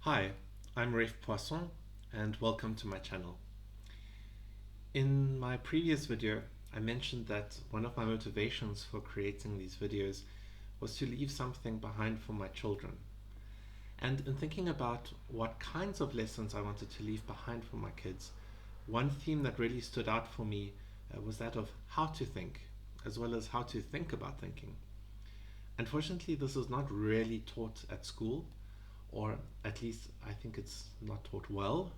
Hi, I'm Rafe Poisson and welcome to my channel. In my previous video, I mentioned that one of my motivations for creating these videos was to leave something behind for my children. And in thinking about what kinds of lessons I wanted to leave behind for my kids, one theme that really stood out for me was that of how to think, as well as how to think about thinking. Unfortunately, this is not really taught at school, or at least I think it's not taught well.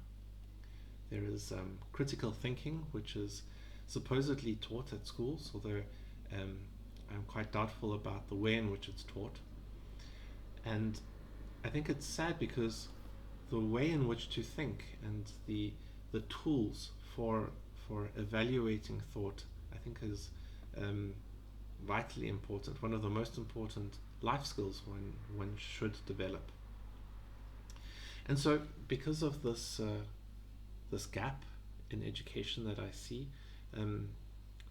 There is critical thinking, which is supposedly taught at schools, although I'm quite doubtful about the way in which it's taught. And I think it's sad because the way in which to think and the tools for evaluating thought, I think, is vitally important. One of the most important life skills one should develop. And so, because of this gap in education that I see,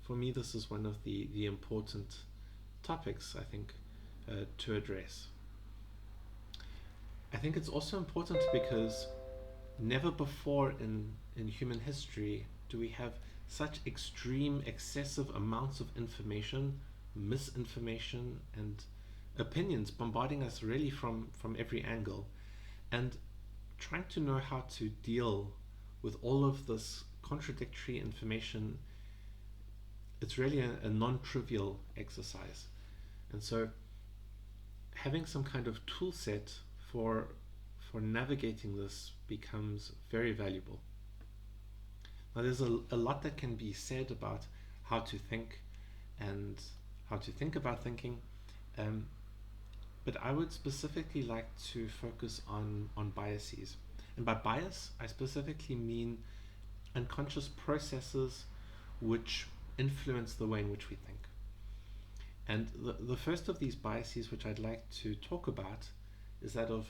for me, this is one of the important topics, I think, to address. I think it's also important because never before in human history do we have such extreme, excessive amounts of information, misinformation, and opinions bombarding us really from every angle. And trying to know how to deal with all of this contradictory information, it's really a non-trivial exercise. And so having some kind of tool set for navigating this becomes very valuable. Now, there's a lot that can be said about how to think and how to think about thinking, but I would specifically like to focus on biases. And by bias, I specifically mean unconscious processes which influence the way in which we think. And the first of these biases which I'd like to talk about is that of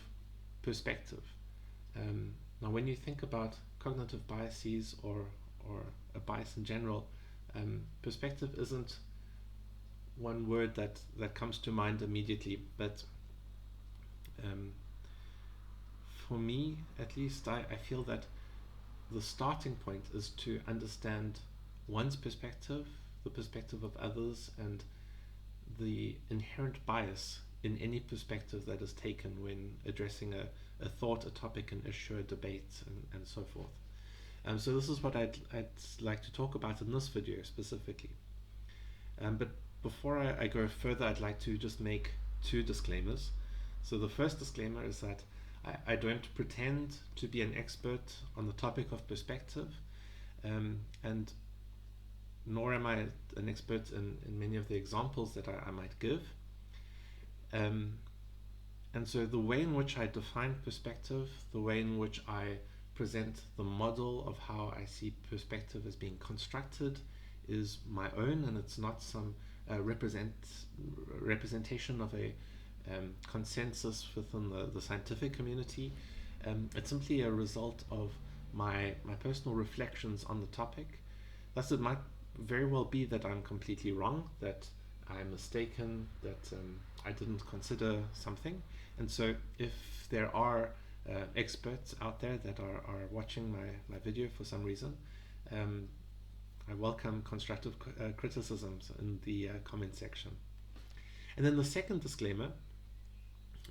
perspective. Now, when you think about cognitive biases or a bias in general, perspective isn't one word that comes to mind immediately, but for me, at least, I feel that the starting point is to understand one's perspective, the perspective of others, and the inherent bias in any perspective that is taken when addressing a thought, a topic, an issue, a debate, and so forth. So this is what I'd like to talk about in this video specifically. But before I go further, I'd like to just make two disclaimers. So the first disclaimer is that I don't pretend to be an expert on the topic of perspective, and nor am I an expert in many of the examples that I might give. And so the way in which I define perspective, the way in which I present the model of how I see perspective as being constructed is my own, and it's not some representation of a consensus within the scientific community. It's simply a result of my personal reflections on the topic. Thus, it might very well be that I'm completely wrong, that I'm mistaken, that I didn't consider something. And so if there are experts out there that are watching my video for some reason, I welcome constructive criticisms in the comment section. And then the second disclaimer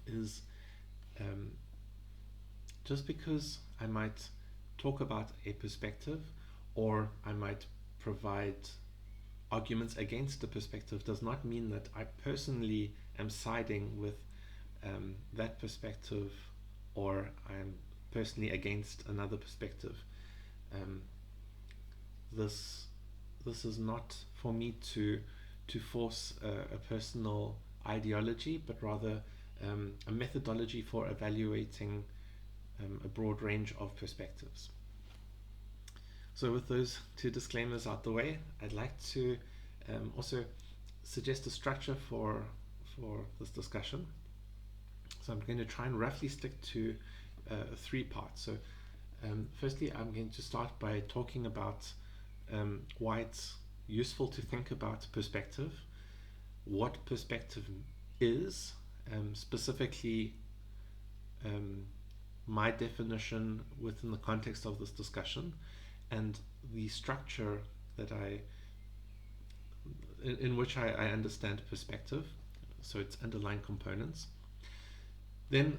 is just because I might talk about a perspective, or I might provide arguments against a perspective, does not mean that I personally am siding with that perspective, or I'm personally against another perspective. This is not for me to force a personal ideology, but rather a methodology for evaluating a broad range of perspectives. So with those two disclaimers out the way, I'd like to also suggest a structure for this discussion. So I'm going to try and roughly stick to 3 parts. So firstly, I'm going to start by talking about why it's useful to think about perspective, what perspective is, specifically my definition within the context of this discussion and the structure that in which I understand perspective, so its underlying components. Then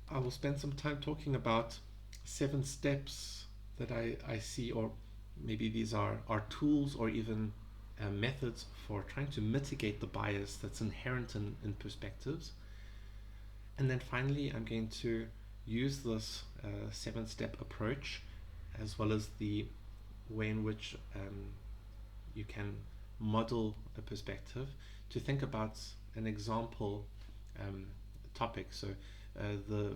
I will spend some time talking about 7 steps that I see, or maybe these are tools or even methods for trying to mitigate the bias that's inherent in perspectives. And then finally, I'm going to use this 7-step approach, as well as the way in which you can model a perspective, to think about an example topic. So the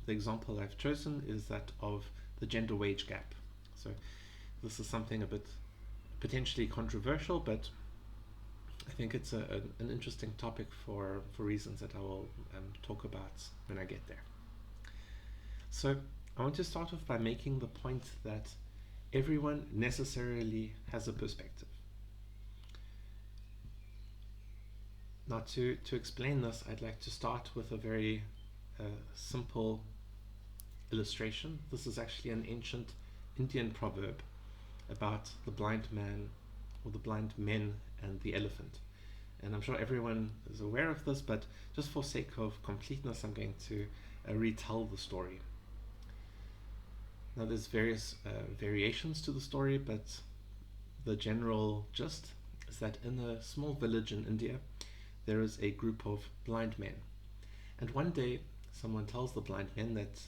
example I've chosen is that of the gender wage gap. So this is something a bit potentially controversial, but I think it's an interesting topic for reasons that I will talk about when I get there. So I want to start off by making the point that everyone necessarily has a perspective. Now, to explain this, I'd like to start with a very simple illustration. This is actually an ancient Indian proverb about the blind man, or the blind men, and the elephant. And I'm sure everyone is aware of this, but just for sake of completeness, I'm going to retell the story. Now, there's various variations to the story, but the general gist is that in a small village in India, there is a group of blind men. And one day, someone tells the blind men that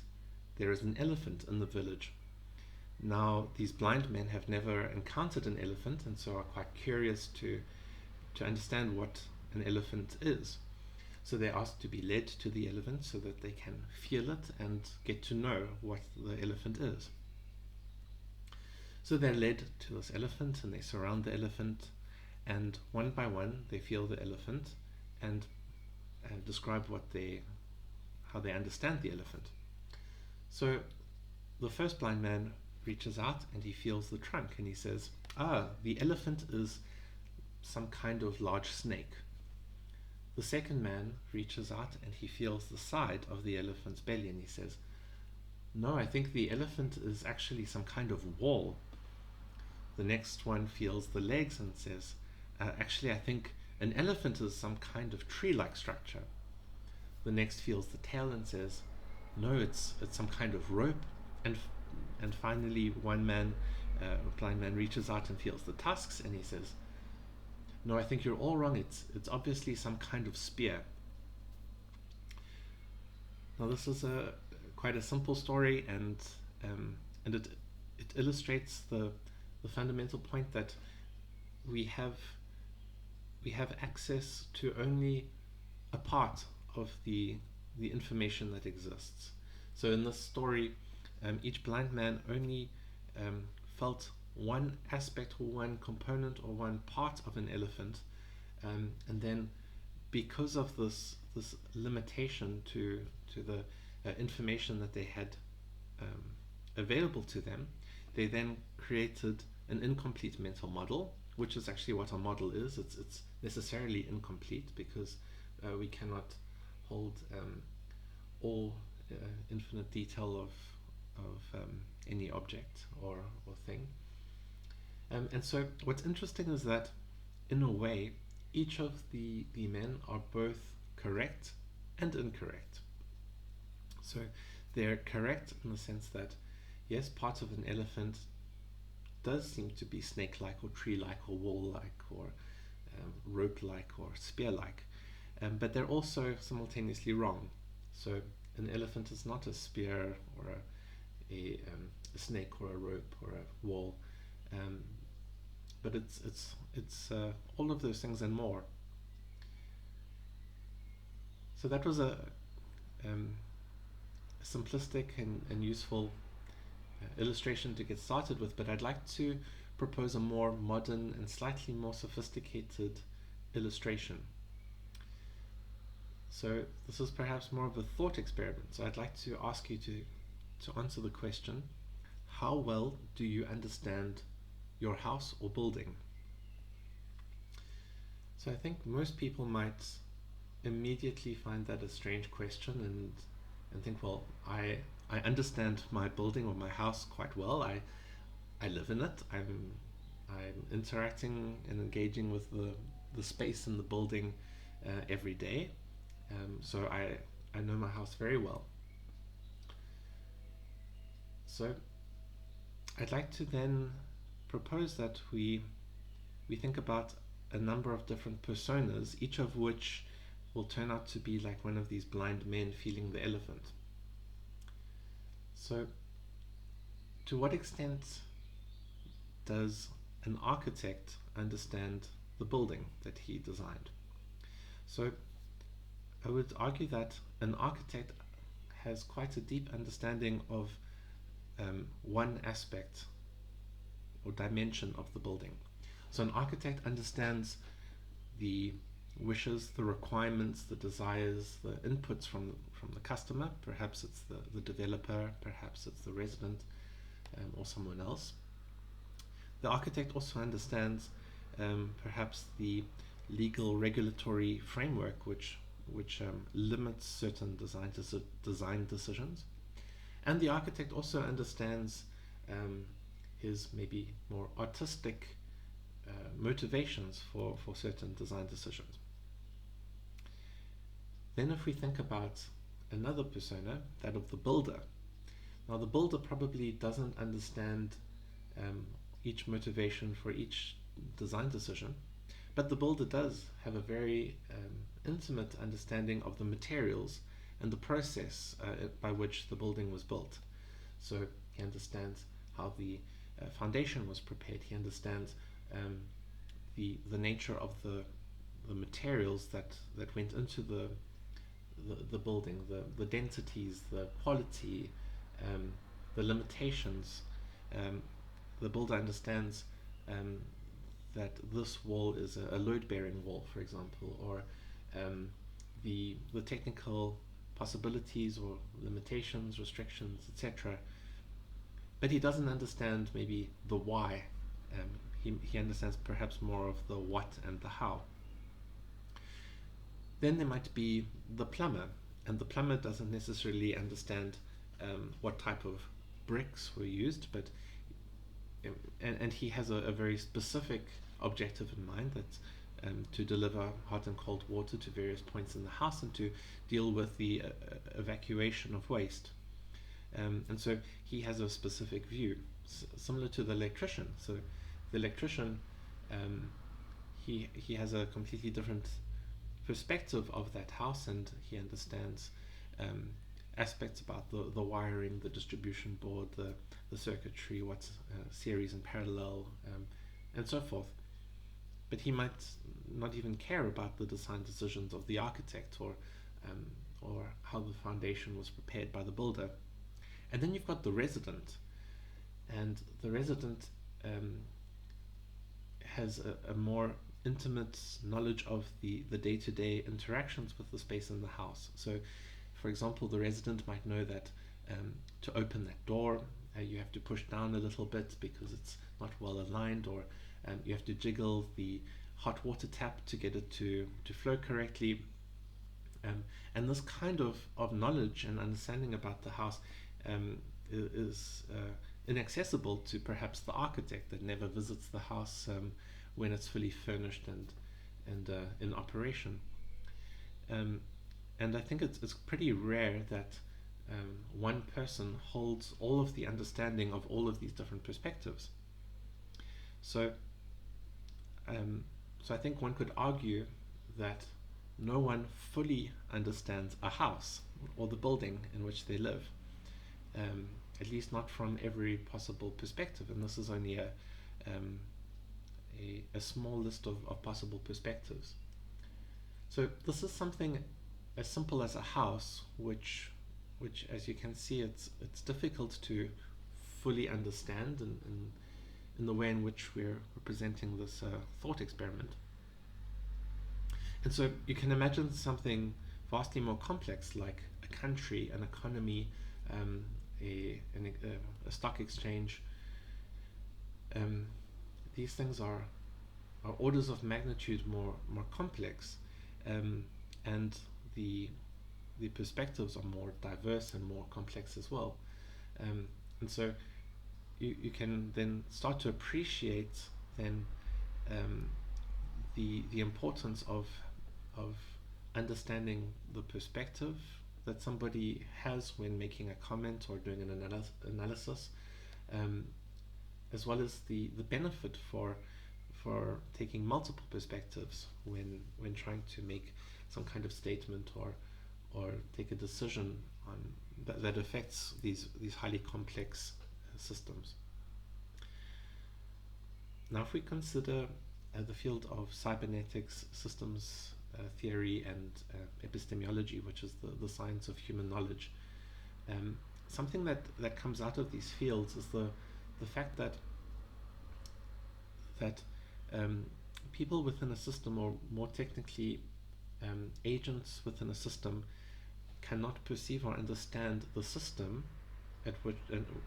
there is an elephant in the village. Now, these blind men have never encountered an elephant, and so are quite curious to understand what an elephant is. So they ask to be led to the elephant so that they can feel it and get to know what the elephant is. So they're led to this elephant, and they surround the elephant, and one by one they feel the elephant and describe how they understand the elephant. So the first blind man reaches out and he feels the trunk, and he says, the elephant is some kind of large snake. The second man reaches out and he feels the side of the elephant's belly, and he says, no, I think the elephant is actually some kind of wall. The next one feels the legs and says, actually I think an elephant is some kind of tree-like structure. The next feels the tail and says, no, it's some kind of rope. And finally, one man, a blind man, reaches out and feels the tusks, and he says, no, I think you're all wrong. It's obviously some kind of spear. Now, this is quite a simple story, and it illustrates the fundamental point that we have access to only a part of the information that exists. So in this story, each blind man only felt one aspect or one component or one part of an elephant, and then because of this limitation to the information that they had available to them, they then created an incomplete mental model, which is actually what a model is. It's necessarily incomplete because we cannot hold all infinite detail of any object or thing. And so what's interesting is that, in a way, each of the men are both correct and incorrect. So they're correct in the sense that, yes, part of an elephant does seem to be snake-like or tree-like or wall-like or rope-like or spear-like, but they're also simultaneously wrong. So an elephant is not a spear or a snake or a rope or a wall, but it's all of those things and more. So that was a simplistic and useful illustration to get started with, but I'd like to propose a more modern and slightly more sophisticated illustration. So this is perhaps more of a thought experiment. So I'd like to ask you to answer the question, how well do you understand your house or building? So I think most people might immediately find that a strange question and think, well, I understand my building or my house quite well. I live in it. I'm interacting and engaging with the space in the building every day. So I know my house very well. So I'd like to then propose that we think about a number of different personas, each of which will turn out to be like one of these blind men feeling the elephant. So, to what extent does an architect understand the building that he designed? So, I would argue that an architect has quite a deep understanding of one aspect or dimension of the building. So, an architect understands the wishes, the requirements, the desires, the inputs from the customer. Perhaps it's the developer, perhaps it's the resident, or someone else. The architect also understands perhaps the legal regulatory framework which limits certain design decisions. And the architect also understands his maybe more artistic motivations for certain design decisions. Then if we think about another persona, that of the builder. Now the builder probably doesn't understand each motivation for each design decision, but the builder does have a very intimate understanding of the materials and the process by which the building was built. So he understands how the foundation was prepared. He understands the nature of the materials that went into the building, the densities, the quality, the limitations. The builder understands that this wall is a load-bearing wall, for example, or the technical possibilities or limitations, restrictions, etc. But he doesn't understand maybe the why. He understands perhaps more of the what and the how. Then there might be the plumber, and the plumber doesn't necessarily understand what type of bricks were used, but and he has a very specific objective in mind, that to deliver hot and cold water to various points in the house and to deal with the evacuation of waste. And so he has a specific view, similar to the electrician. So the electrician, he has a completely different perspective of that house, and he understands aspects about the wiring, the distribution board, the circuitry, what's series and parallel, and so forth. But he might not even care about the design decisions of the architect, or how the foundation was prepared by the builder. And then you've got the resident, and the resident has a more intimate knowledge of the day-to-day interactions with the space in the house. So, for example, the resident might know that to open that door, you have to push down a little bit because it's not well aligned, or you have to jiggle the hot water tap to get it to flow correctly. And this kind of knowledge and understanding about the house is inaccessible to perhaps the architect that never visits the house when it's fully furnished and in operation. And I think it's pretty rare that one person holds all of the understanding of all of these different perspectives. So I think one could argue that no one fully understands a house or the building in which they live, at least not from every possible perspective. And this is only a small list of possible perspectives. So this is something as simple as a house, which as you can see, it's difficult to fully understand in the way in which we're representing this thought experiment. And so you can imagine something vastly more complex, like a country, an economy, a stock exchange. These things are orders of magnitude more complex, and the the perspectives are more diverse and more complex as well. And so you can then start to appreciate then the importance of understanding the perspective that somebody has when making a comment or doing an analysis, as well as the benefit for taking multiple perspectives when trying to make some kind of statement or take a decision on that affects these highly complex systems. Now, if we consider the field of cybernetics, systems theory, and epistemology, which is the science of human knowledge, something that comes out of these fields is the fact that people within a system, or more technically agents within a system, cannot perceive or understand the system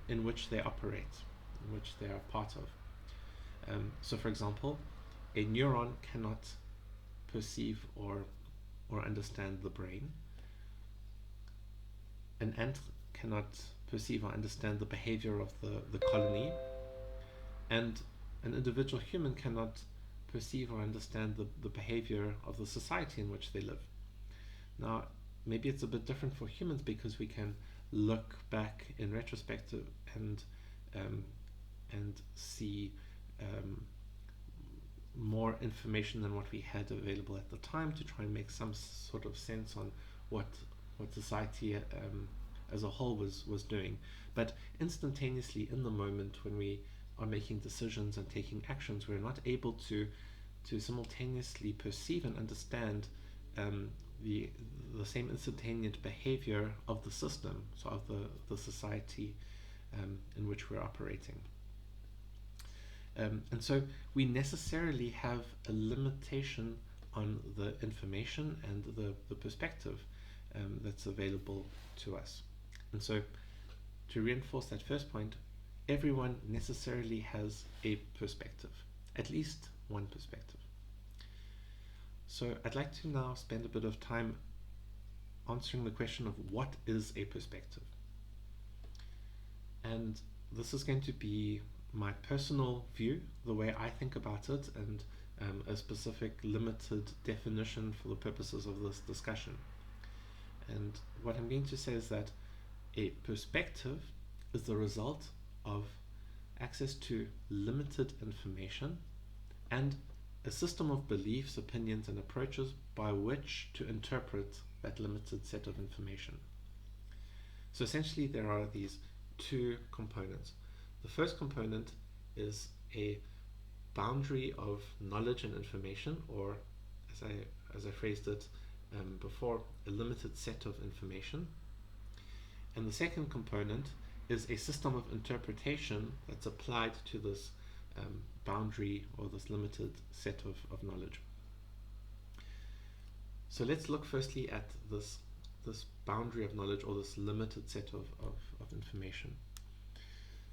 in which they operate, in which they are part of. So, for example, a neuron cannot perceive or understand the brain. An ant cannot perceive or understand the behavior of the colony, and an individual human cannot perceive or understand the behavior of the society in which they live. Now, maybe it's a bit different for humans because we can look back in retrospective and see more information than what we had available at the time to try and make some sort of sense on what society as a whole was doing. But instantaneously, in the moment when we are making decisions and taking actions, we're not able to simultaneously perceive and understand the same instantaneous behavior of the system, so of the society in which we're operating. And so we necessarily have a limitation on the information and the perspective that's available to us. And so, to reinforce that first point, everyone necessarily has a perspective, at least one perspective. So I'd like to now spend a bit of time answering the question of what is a perspective. And this is going to be my personal view, the way I think about it, and a specific limited definition for the purposes of this discussion. And what I'm going to say is that a perspective is the result of access to limited information and a system of beliefs, opinions, and approaches by which to interpret that limited set of information. So essentially there are these two components. The first component is a boundary of knowledge and information, or as I phrased it before, a limited set of information. And the second component is a system of interpretation that's applied to this boundary or this limited set of knowledge. So let's look firstly at this boundary of knowledge, or this limited set of information.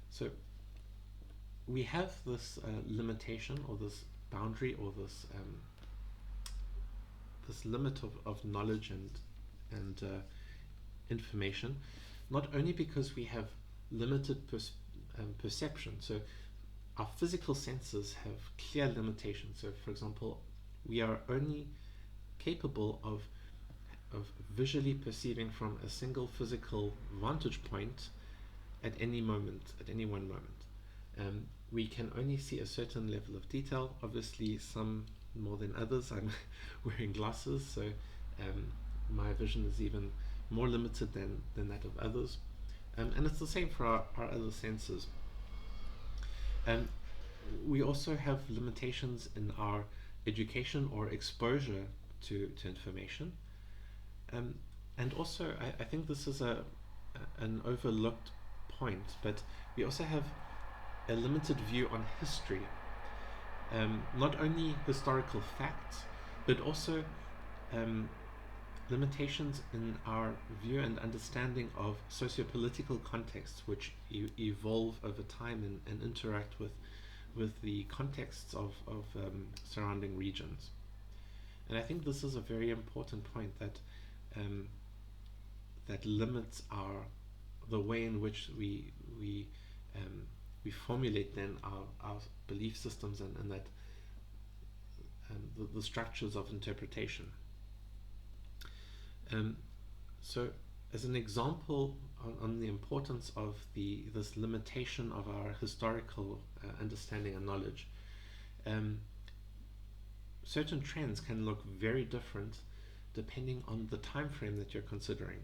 So we have this limitation, or this boundary, or this limit of knowledge and information, not only because we have limited perception. So our physical senses have clear limitations. So, for example, we are only capable of visually perceiving from a single physical vantage point at any moment, at any one moment. We can only see a certain level of detail, obviously some more than others. I'm wearing glasses, so my vision is even more limited than that of others. And it's the same for our other senses. We also have limitations in our education or exposure to information. And also, I think this is an overlooked point, but we also have a limited view on history. Not only historical facts, but also limitations in our view and understanding of socio-political contexts, which evolve over time and interact with the contexts of surrounding regions. And I think this is a very important point, that that limits the way in which we formulate then our belief systems, and that the structures of interpretation. So as an example on the importance of this limitation of our historical understanding and knowledge, certain trends can look very different depending on the time frame that you're considering.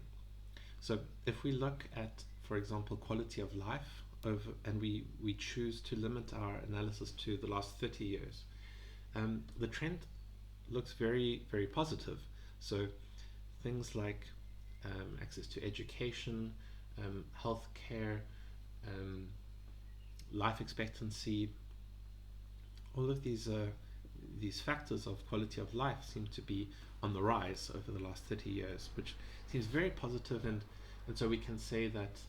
So if we look at, for example, quality of life, and we choose to limit our analysis to the last 30 years, the trend looks very, very positive. So things like access to education, healthcare, life expectancy, all of these factors of quality of life seem to be on the rise over the last 30 years, which seems very positive, and so we can say that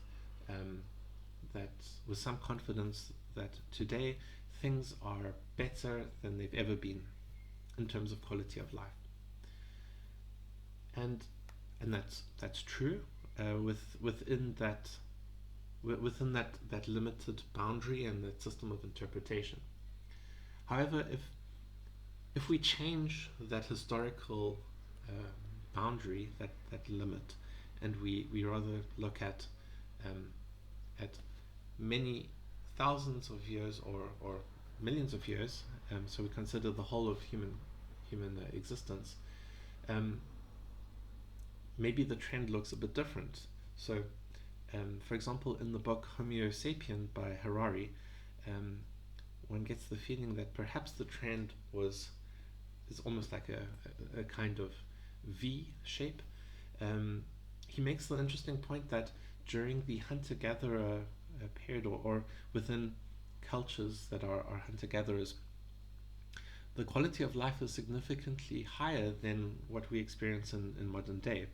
that with some confidence that today things are better than they've ever been in terms of quality of life, and that's true within that limited boundary and that system of interpretation. However, if we change that historical boundary, that limit, and we rather look at many thousands of years or millions of years, so we consider the whole of human existence, maybe the trend looks a bit different. So, for example, in the book Homo sapien by Harari, one gets the feeling that perhaps the trend is almost like a kind of V shape. He makes the interesting point that during the hunter-gatherer period, or within cultures that are hunter-gatherers, the quality of life is significantly higher than what we experience in modern day.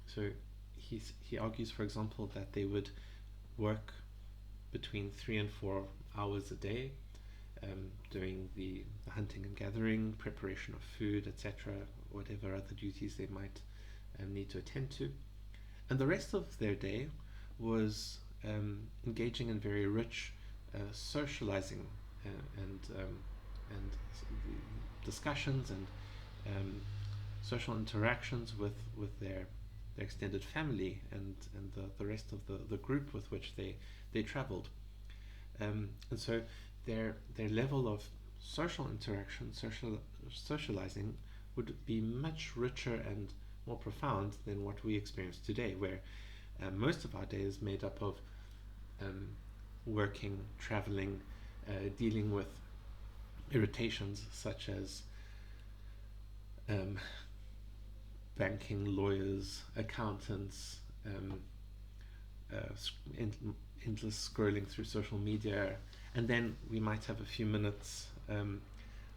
So he argues, for example, that they would work between 3 and 4 hours a day, doing the hunting and gathering, preparation of food, etc., whatever other duties they might need to attend to. And the rest of their day was engaging in very rich socializing and discussions and social interactions with their extended family and the rest of the group with which they traveled. And so their level of social interaction, socializing would be much richer and more profound than what we experience today, where most of our day is made up of working, traveling, dealing with irritations such as banking, lawyers, accountants, endless scrolling through social media, and then we might have a few minutes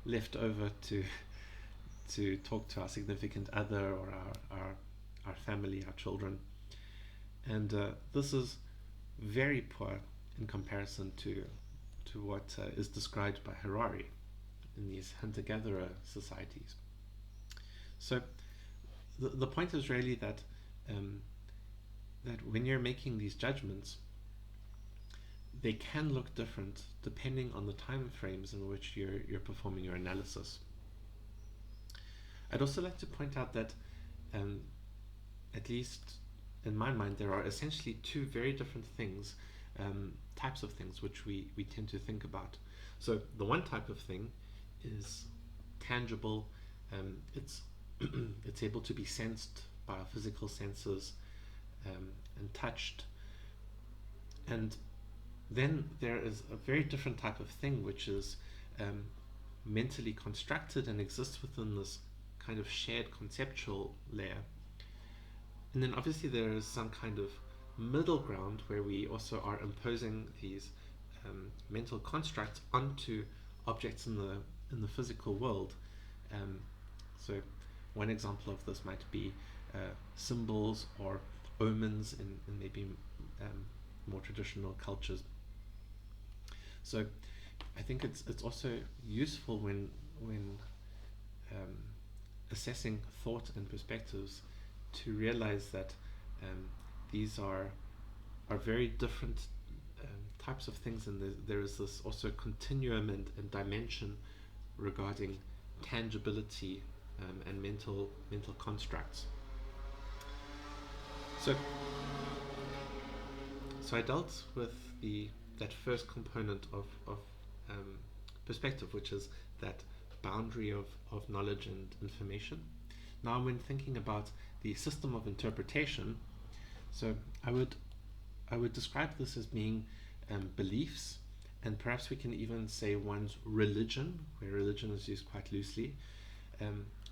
left over to talk to our significant other or our family, our children. And this is very poor in comparison to what is described by Harari in these hunter-gatherer societies. So the point is really that that when you're making these judgments, they can look different depending on the time frames in which you're performing your analysis. I'd also like to point out that at least in my mind, there are essentially two very different things, types of things which we tend to think about. So the one type of thing is tangible, it's it's able to be sensed by our physical senses and touched. And then there is a very different type of thing which is mentally constructed and exists within this kind of shared conceptual layer. And then obviously there is some kind of middle ground where we also are imposing these mental constructs onto objects in the physical world. So one example of this might be symbols or omens in maybe more traditional cultures. So I think it's also useful when assessing thought and perspectives to realize that these are very different types of things, and there is this also continuum and dimension regarding tangibility and mental constructs. So I dealt with that first component of perspective, which is that boundary of knowledge and information. Now, when thinking about the system of interpretation, so I would describe this as being beliefs, and perhaps we can even say one's religion, where religion is used quite loosely.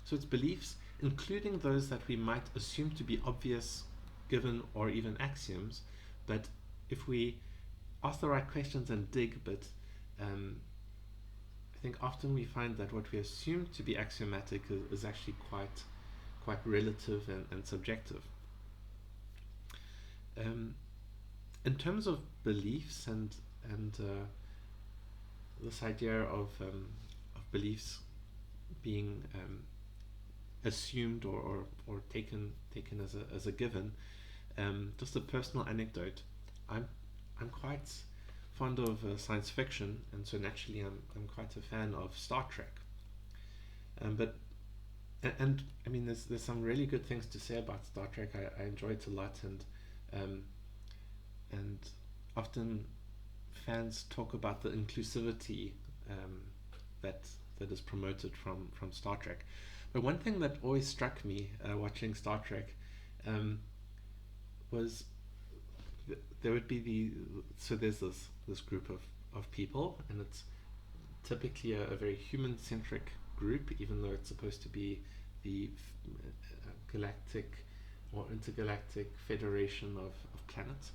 So it's beliefs, including those that we might assume to be obvious, given, or even axioms, but if we ask the right questions and dig a bit, I think often we find that what we assume to be axiomatic is actually quite relative and subjective. In terms of beliefs and this idea of beliefs being assumed or taken as a given, just a personal anecdote. I'm quite fond of science fiction, and so naturally I'm quite a fan of Star Trek. But I mean, there's some really good things to say about Star Trek. I enjoy it a lot, and often fans talk about the inclusivity that is promoted from Star Trek. But one thing that always struck me watching Star Trek was there would be there's this group of people, and it's typically a very human-centric group, even though it's supposed to be the galactic or intergalactic federation of planets.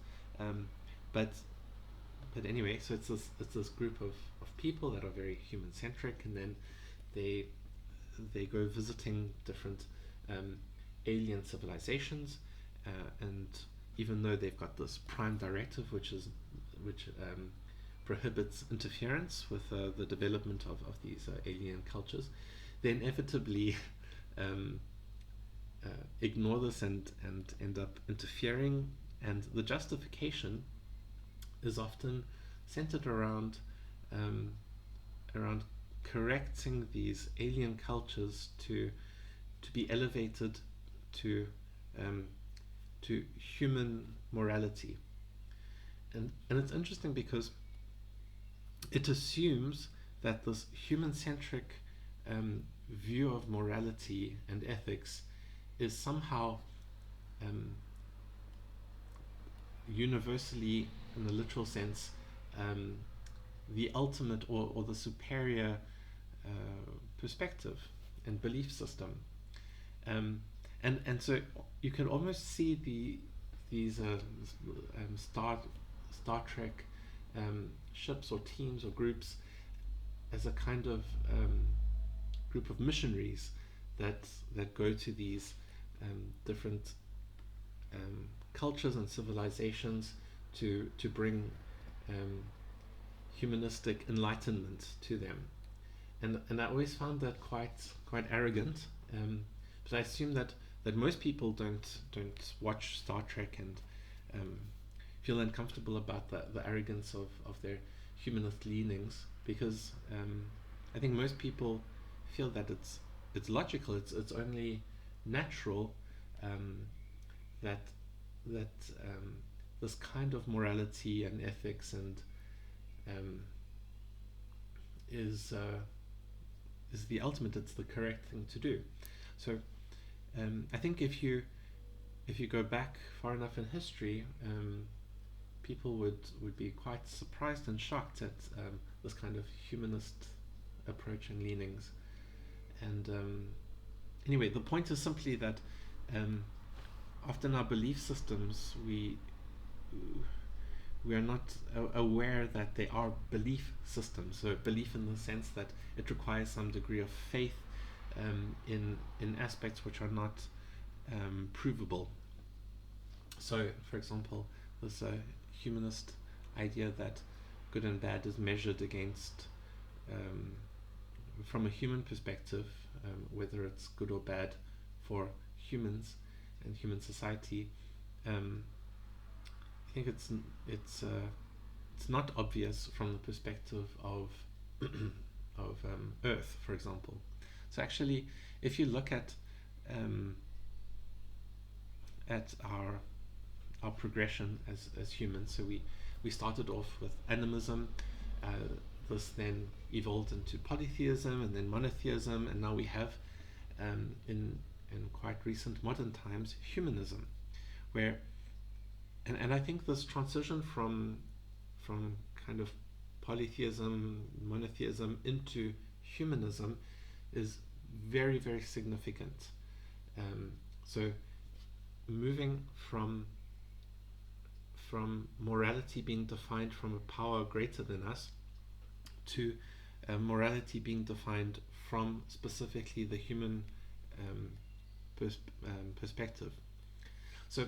But anyway, so it's this group of people that are very human-centric, and then they go visiting different alien civilizations, and even though they've got this prime directive which prohibits interference with the development of these alien cultures, they inevitably ignore this and end up interfering, and the justification is often centered around correcting these alien cultures to be elevated to human morality. And it's interesting because it assumes that this human-centric view of morality and ethics is somehow universally, in the literal sense, the ultimate or the superior perspective and belief system. And so you can almost see these Star Trek ships or teams or groups as a kind of group of missionaries that go to these different cultures and civilizations to bring humanistic enlightenment to them, and I always found that quite arrogant. But I assume that most people don't watch Star Trek and feel uncomfortable about the arrogance of their humanist leanings, because I think most people feel that it's logical, it's only natural that this kind of morality and ethics and is the ultimate, it's the correct thing to do. So I think if you go back far enough in history, people would be quite surprised and shocked at this kind of humanist approach and leanings. And anyway, the point is simply that often our belief systems, we are not aware that they are belief systems. So belief in the sense that it requires some degree of faith in aspects which are not provable. So, for example, this humanist idea that good and bad is measured against, from a human perspective, whether it's good or bad for humans, in human society, I think it's not obvious from the perspective of Earth, for example. So actually, if you look at our progression as humans, so we started off with animism. This then evolved into polytheism and then monotheism, and now we have in quite recent modern times humanism, where and I think this transition from kind of polytheism, monotheism into humanism is very, very significant. So moving from morality being defined from a power greater than us to morality being defined from specifically the human perspective. So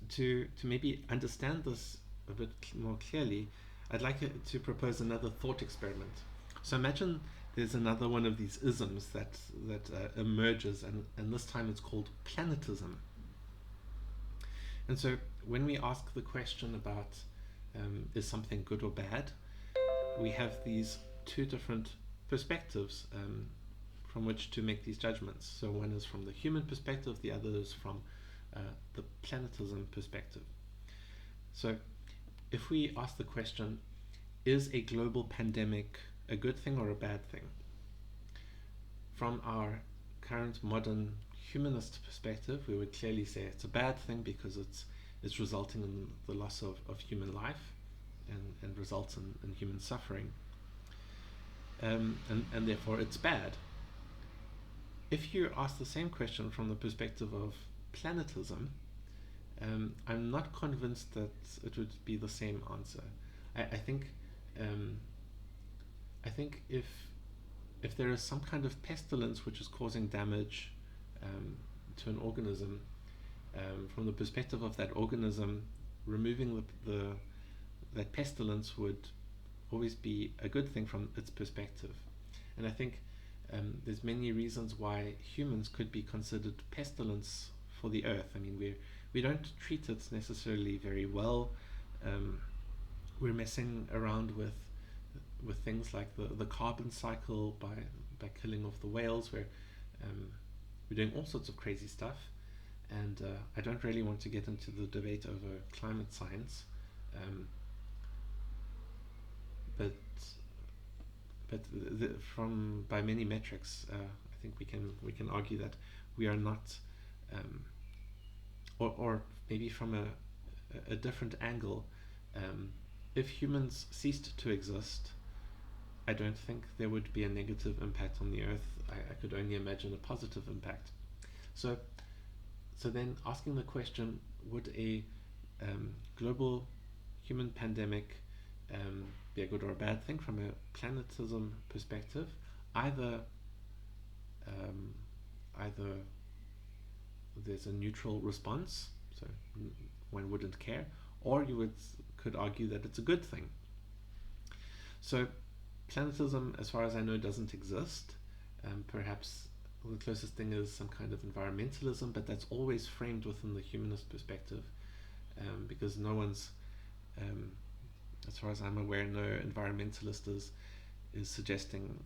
to maybe understand this a bit more clearly, I'd like to propose another thought experiment. So imagine there's another one of these isms that emerges, and this time it's called Planetism. And so when we ask the question about is something good or bad, we have these two different perspectives from which to make these judgments. So one is from the human perspective, the other is from the Planetism perspective. So if we ask the question, is a global pandemic a good thing or a bad thing? From our current modern humanist perspective, we would clearly say it's a bad thing because it's resulting in the loss of human life and results in human suffering. And therefore it's bad. If you ask the same question from the perspective of Planetism, I'm not convinced that it would be the same answer. I think if there is some kind of pestilence which is causing damage to an organism, from the perspective of that organism, removing that pestilence would always be a good thing from its perspective. And I think there's many reasons why humans could be considered pestilence for the earth. I mean, we don't treat it necessarily very well. We're messing around with things like the carbon cycle by killing off the whales, where we're doing all sorts of crazy stuff. And I don't really want to get into the debate over climate science, but by many metrics, I think we can argue that we are not, or maybe from a different angle, if humans ceased to exist, I don't think there would be a negative impact on the earth. I could only imagine a positive impact. So then asking the question, would a global human pandemic be a good or a bad thing from a Planetism perspective? Either there's a neutral response, so one wouldn't care, or you could argue that it's a good thing. So Planetism, as far as I know, doesn't exist. Perhaps the closest thing is some kind of environmentalism, but that's always framed within the humanist perspective, because no one's, as far as I'm aware, no environmentalist is suggesting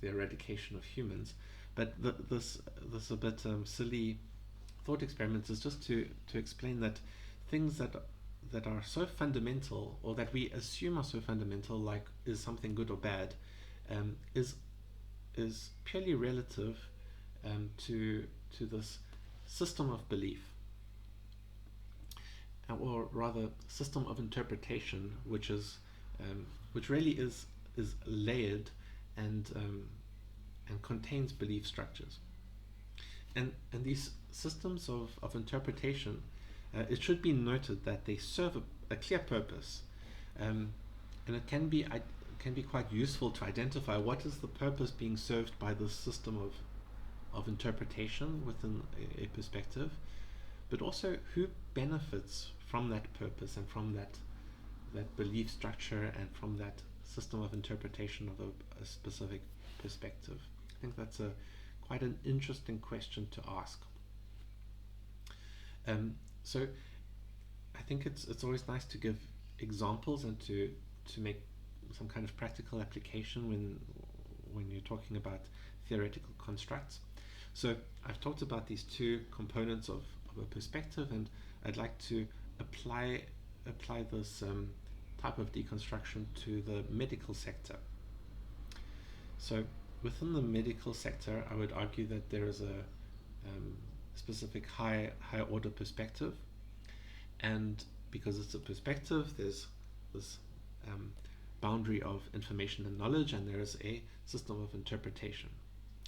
the eradication of humans. But this a bit silly thought experiment is just to explain that things that are so fundamental, or that we assume are so fundamental, like is something good or bad, is purely relative to this system of belief, or rather system of interpretation, which really is layered and contains belief structures. And these systems of interpretation, it should be noted that they serve a clear purpose, and it can be quite useful to identify what is the purpose being served by this system of interpretation within a perspective, but also who benefits from that purpose and from that belief structure and from that system of interpretation of a specific perspective. I think that's quite an interesting question to ask. So I think it's always nice to give examples and to make some kind of practical application when you're talking about theoretical constructs. So I've talked about these two components of a perspective, and I'd like to apply this type of deconstruction to the medical sector. So within the medical sector, I would argue that there is a specific high order perspective, and because it's a perspective, there's this boundary of information and knowledge, and there is a system of interpretation.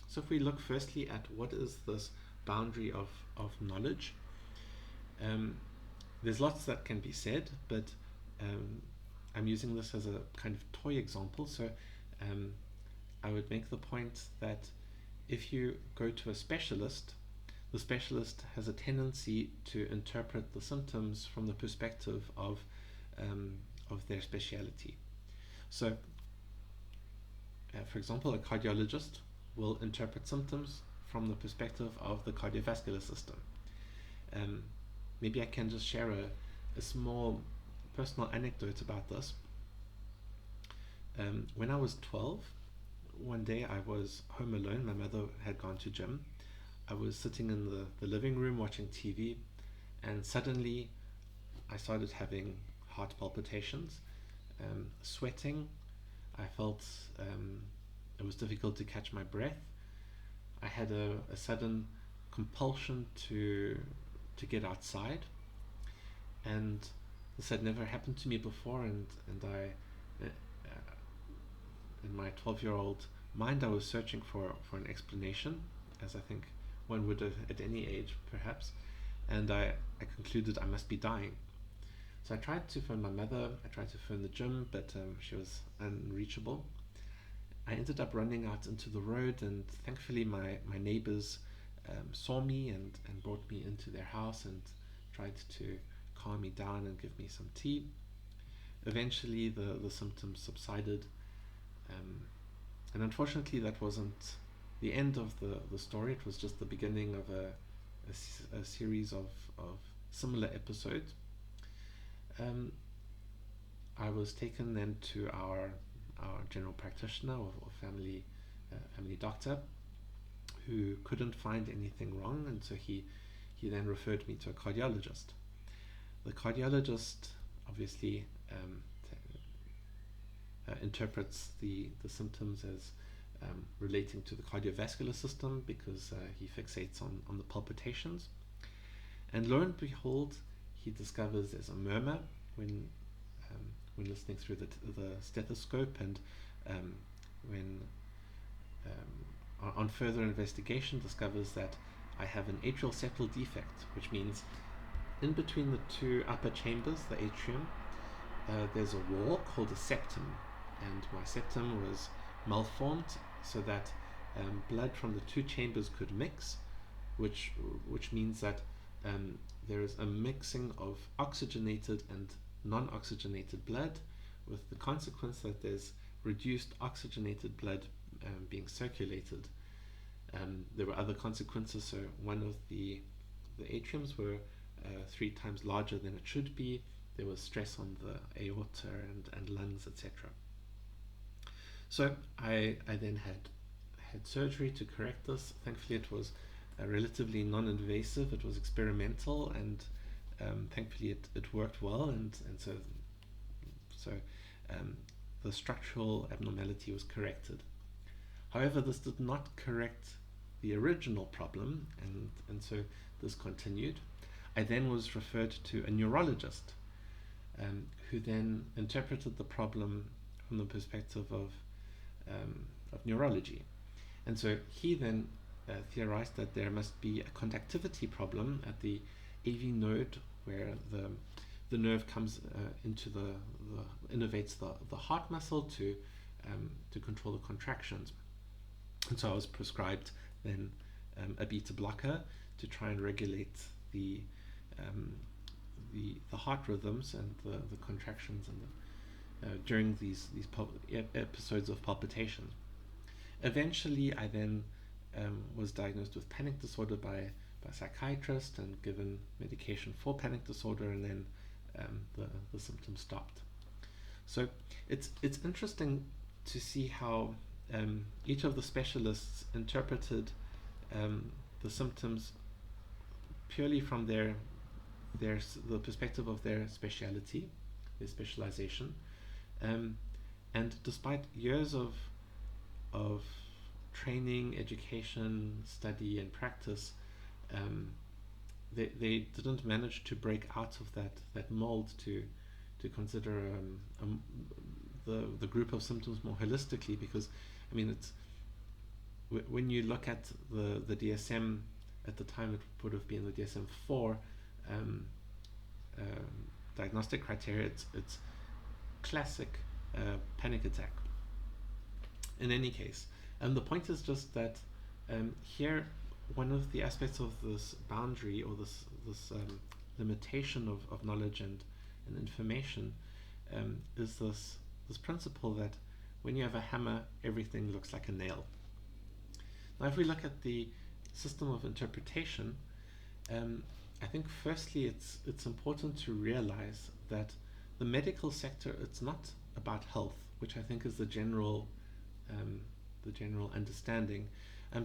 So if we look firstly at what is this boundary of knowledge, there's lots that can be said, but I'm using this as a kind of toy example. So I would make the point that if you go to a specialist, the specialist has a tendency to interpret the symptoms from the perspective of their speciality. So, for example, a cardiologist will interpret symptoms from the perspective of the cardiovascular system. Maybe I can just share a small personal anecdote about this. When I was 12, one day I was home alone. My mother had gone to gym. I was sitting in the living room watching TV, and suddenly I started having heart palpitations, sweating. I felt it was difficult to catch my breath. I had a sudden compulsion to get outside, and this had never happened to me before, and I in my 12-year-old mind I was searching for an explanation, as I think one would have at any age perhaps, and I concluded I must be dying. So I tried to phone my mother, I tried to phone the gym, but she was unreachable. I ended up running out into the road, and thankfully my neighbors saw me and brought me into their house and tried to calm me down and give me some tea. Eventually the symptoms subsided, and unfortunately that wasn't the end of the story. It was just the beginning of a series of similar episodes. I was taken then to our general practitioner or family doctor, who couldn't find anything wrong, and so he then referred me to a cardiologist. The cardiologist obviously interprets the symptoms as relating to the cardiovascular system, because he fixates on the palpitations. And lo and behold, he discovers there's a murmur when listening through the stethoscope, and when on further investigation discovers that I have an atrial septal defect, which means in between the two upper chambers, the atrium, there's a wall called a septum, and my septum was malformed so that blood from the two chambers could mix, which means that there is a mixing of oxygenated and non-oxygenated blood, with the consequence that there's reduced oxygenated blood being circulated. There were other consequences. So one of the atriums were 3 times larger than it should be. There was stress on the aorta and lungs, etc. So I then had surgery to correct this. Thankfully it was relatively non-invasive. It was experimental, and thankfully it worked well, and so the structural abnormality was corrected. However, this did not correct the original problem, and so this continued. I then was referred to a neurologist, who then interpreted the problem from the perspective of neurology. And so he then theorized that there must be a conductivity problem at the AV node, where the nerve comes into innervates the heart muscle to control the contractions. And so I was prescribed then a beta blocker to try and regulate the heart rhythms and the contractions and during these episodes of palpitation. Eventually, I then was diagnosed with panic disorder by psychiatrists and given medication for panic disorder, and then the symptoms stopped. So it's interesting to see how each of the specialists interpreted the symptoms purely from the perspective of their speciality, their specialization, and despite years of training, education, study, and practice, they didn't manage to break out of that mold to consider the group of symptoms more holistically. Because I mean, it's when you look at the DSM at the time, it would have been the DSM-4 diagnostic criteria. It's classic panic attack. In any case, the point is just that here, one of the aspects of this boundary, or this limitation of knowledge and information, is this principle that when you have a hammer, everything looks like a nail. Now, if we look at the system of interpretation, I think firstly it's important to realize that the medical sector, it's not about health, which I think is the general understanding,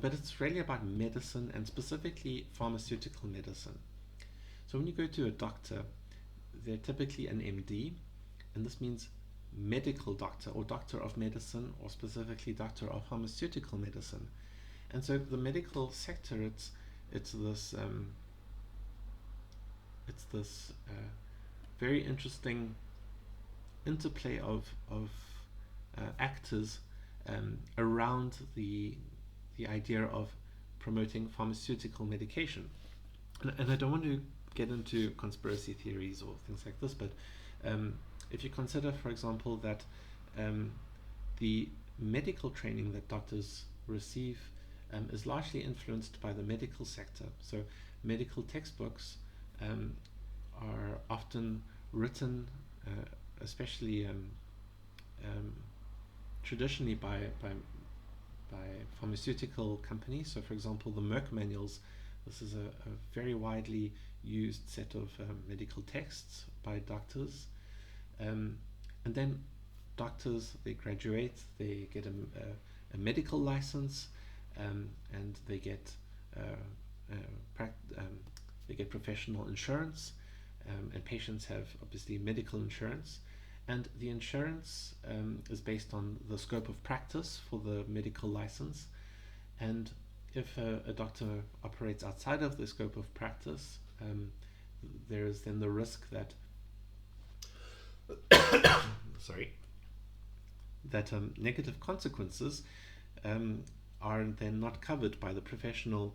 but it's really about medicine, and specifically pharmaceutical medicine. So when you go to a doctor, they're typically an MD, and this means medical doctor, or doctor of medicine, or specifically doctor of pharmaceutical medicine. And so the medical sector, it's this very interesting interplay of actors around the idea of promoting pharmaceutical medication. And I don't want to get into conspiracy theories or things like this, but if you consider, for example, that the medical training that doctors receive is largely influenced by the medical sector. So medical textbooks are often written, especially traditionally by pharmaceutical companies. So for example, the Merck manuals, this is a very widely used set of medical texts by doctors. And then doctors, they graduate, they get a medical license, and they get professional insurance, and patients have obviously medical insurance, and the insurance is based on the scope of practice for the medical license. And if a doctor operates outside of the scope of practice, there is then the risk that negative consequences are then not covered by the professional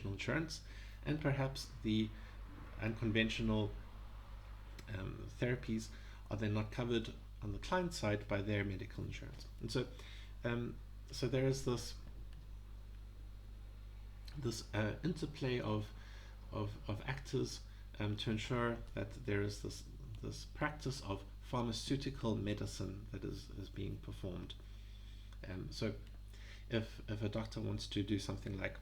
insurance, and perhaps the unconventional therapies are then not covered on the client side by their medical insurance. And so there is this interplay of actors to ensure that there is this practice of pharmaceutical medicine that is being performed. So if a doctor wants to do something like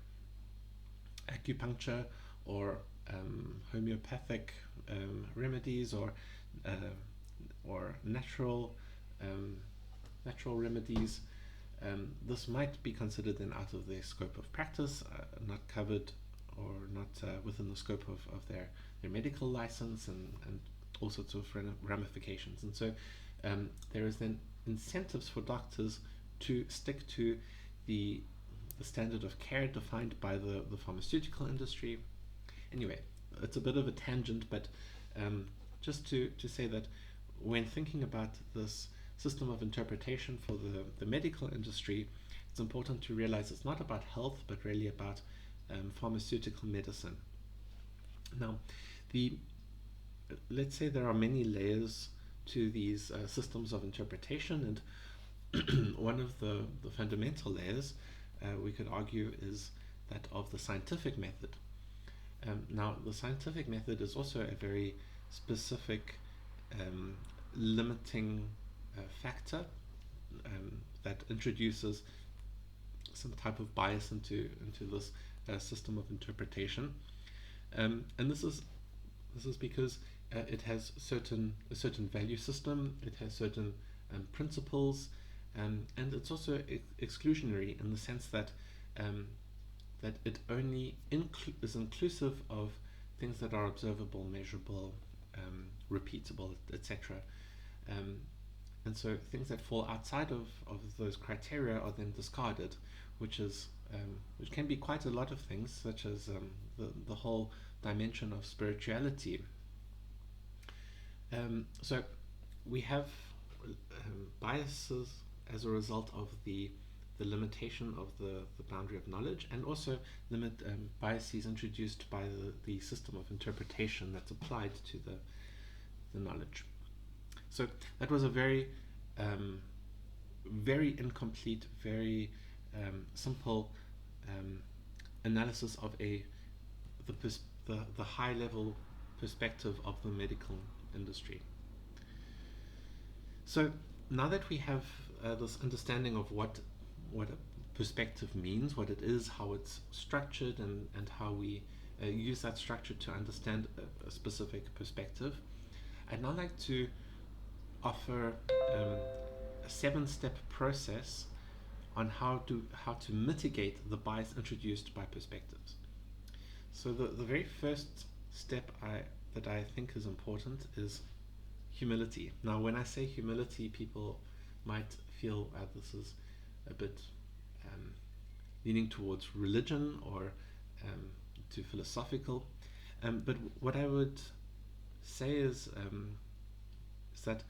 acupuncture or homeopathic remedies, or natural remedies, this might be considered then out of their scope of practice, not covered, or not within the scope of their medical license, and all sorts of ramifications. And so there is then incentives for doctors to stick to the standard of care defined by the pharmaceutical industry. Anyway, it's a bit of a tangent, but just to say that when thinking about this system of interpretation for the medical industry, it's important to realize it's not about health, but really about pharmaceutical medicine. Now, let's say there are many layers to these systems of interpretation, and one of the fundamental layers, we could argue, is that of the scientific method. Now, the scientific method is also a very specific limiting factor that introduces some type of bias into this system of interpretation, and this is because it has a certain value system, it has certain principles, and it's also exclusionary in the sense that that it only is inclusive of things that are observable, measurable, repeatable, etc. And so things that fall outside of those criteria are then discarded, which can be quite a lot of things, such as the whole dimension of spirituality. So we have biases as a result of the limitation of the boundary of knowledge, and also biases introduced by the system of interpretation that's applied to the knowledge. So that was a very very incomplete, very simple analysis of the high level perspective of the medical industry. So now that we have this understanding of what a perspective means, what it is, how it's structured, and how we use that structure to understand a specific perspective, I'd now like to offer a 7-step process on how to mitigate the bias introduced by perspectives. So the very first step that I think is important is humility. Now, when I say humility, people might feel this is a bit leaning towards religion or too philosophical. But what I would say is that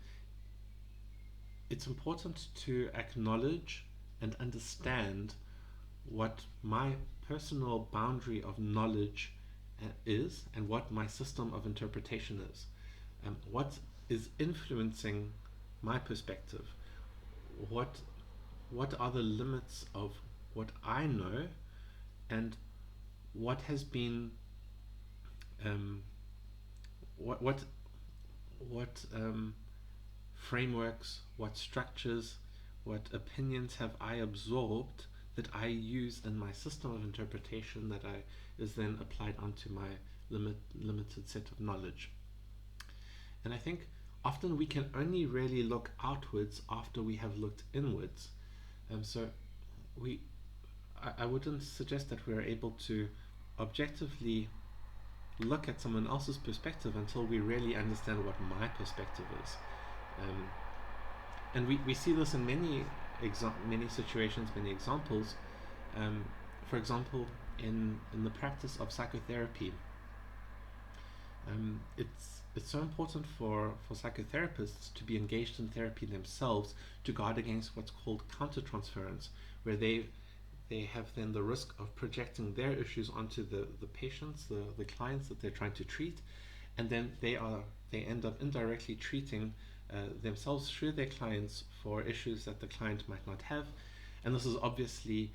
it's important to acknowledge and understand what my personal boundary of knowledge is, and what my system of interpretation is. What is influencing my perspective? What are the limits of what I know, and what has been what frameworks, what structures, what opinions have I absorbed that I use in my system of interpretation that is then applied onto my limited set of knowledge. And I think often we can only really look outwards after we have looked inwards. So I wouldn't suggest that we're able to objectively look at someone else's perspective until we really understand what my perspective is. And we see this in many situations, many examples. For example, in the practice of psychotherapy, it's so important for psychotherapists to be engaged in therapy themselves to guard against what's called countertransference, where they have then the risk of projecting their issues onto the patients, the clients that they're trying to treat, and then they end up indirectly treating themselves through their clients for issues that the client might not have. And this is obviously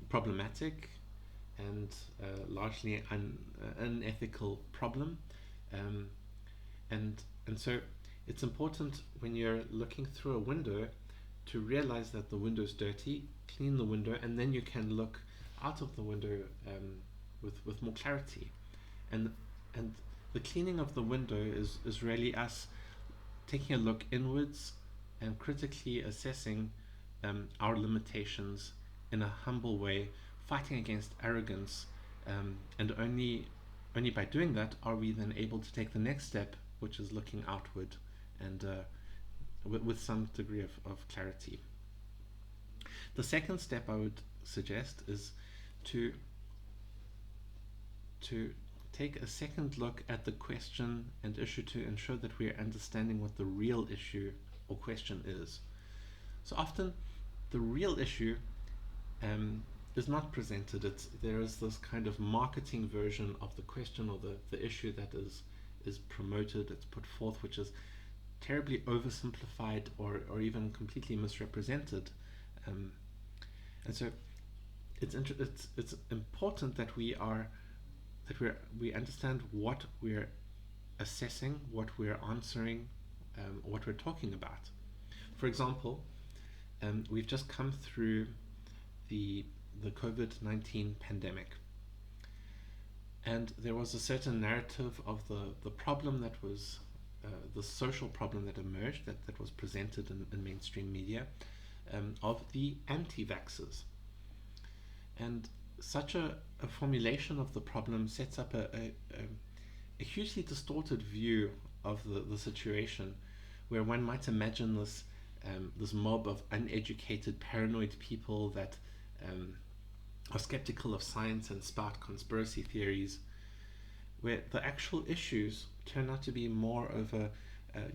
problematic and largely unethical problem. And so it's important when you're looking through a window to realize that the window is dirty, clean the window, and then you can look out of the window with more clarity. And the cleaning of the window is really us taking a look inwards and critically assessing our limitations in a humble way, fighting against arrogance, and only by doing that are we then able to take the next step, which is looking outward and with some degree of clarity. The second step I would suggest is to take a second look at the question and issue to ensure that we are understanding what the real issue or question is. So often the real issue is not presented. There is this kind of marketing version of the question or the issue that is promoted, it's put forth, which is terribly oversimplified or even completely misrepresented. And so it's important that we understand what we're assessing, what we're answering, what we're talking about. For example, we've just come through the the COVID-19 pandemic. And there was a certain narrative of the problem that was the social problem that emerged, that was presented in mainstream media, of the anti-vaxxers. And such a formulation of the problem sets up a hugely distorted view of the situation, where one might imagine this mob of uneducated, paranoid people that are skeptical of science and spout conspiracy theories, where the actual issues turn out to be more over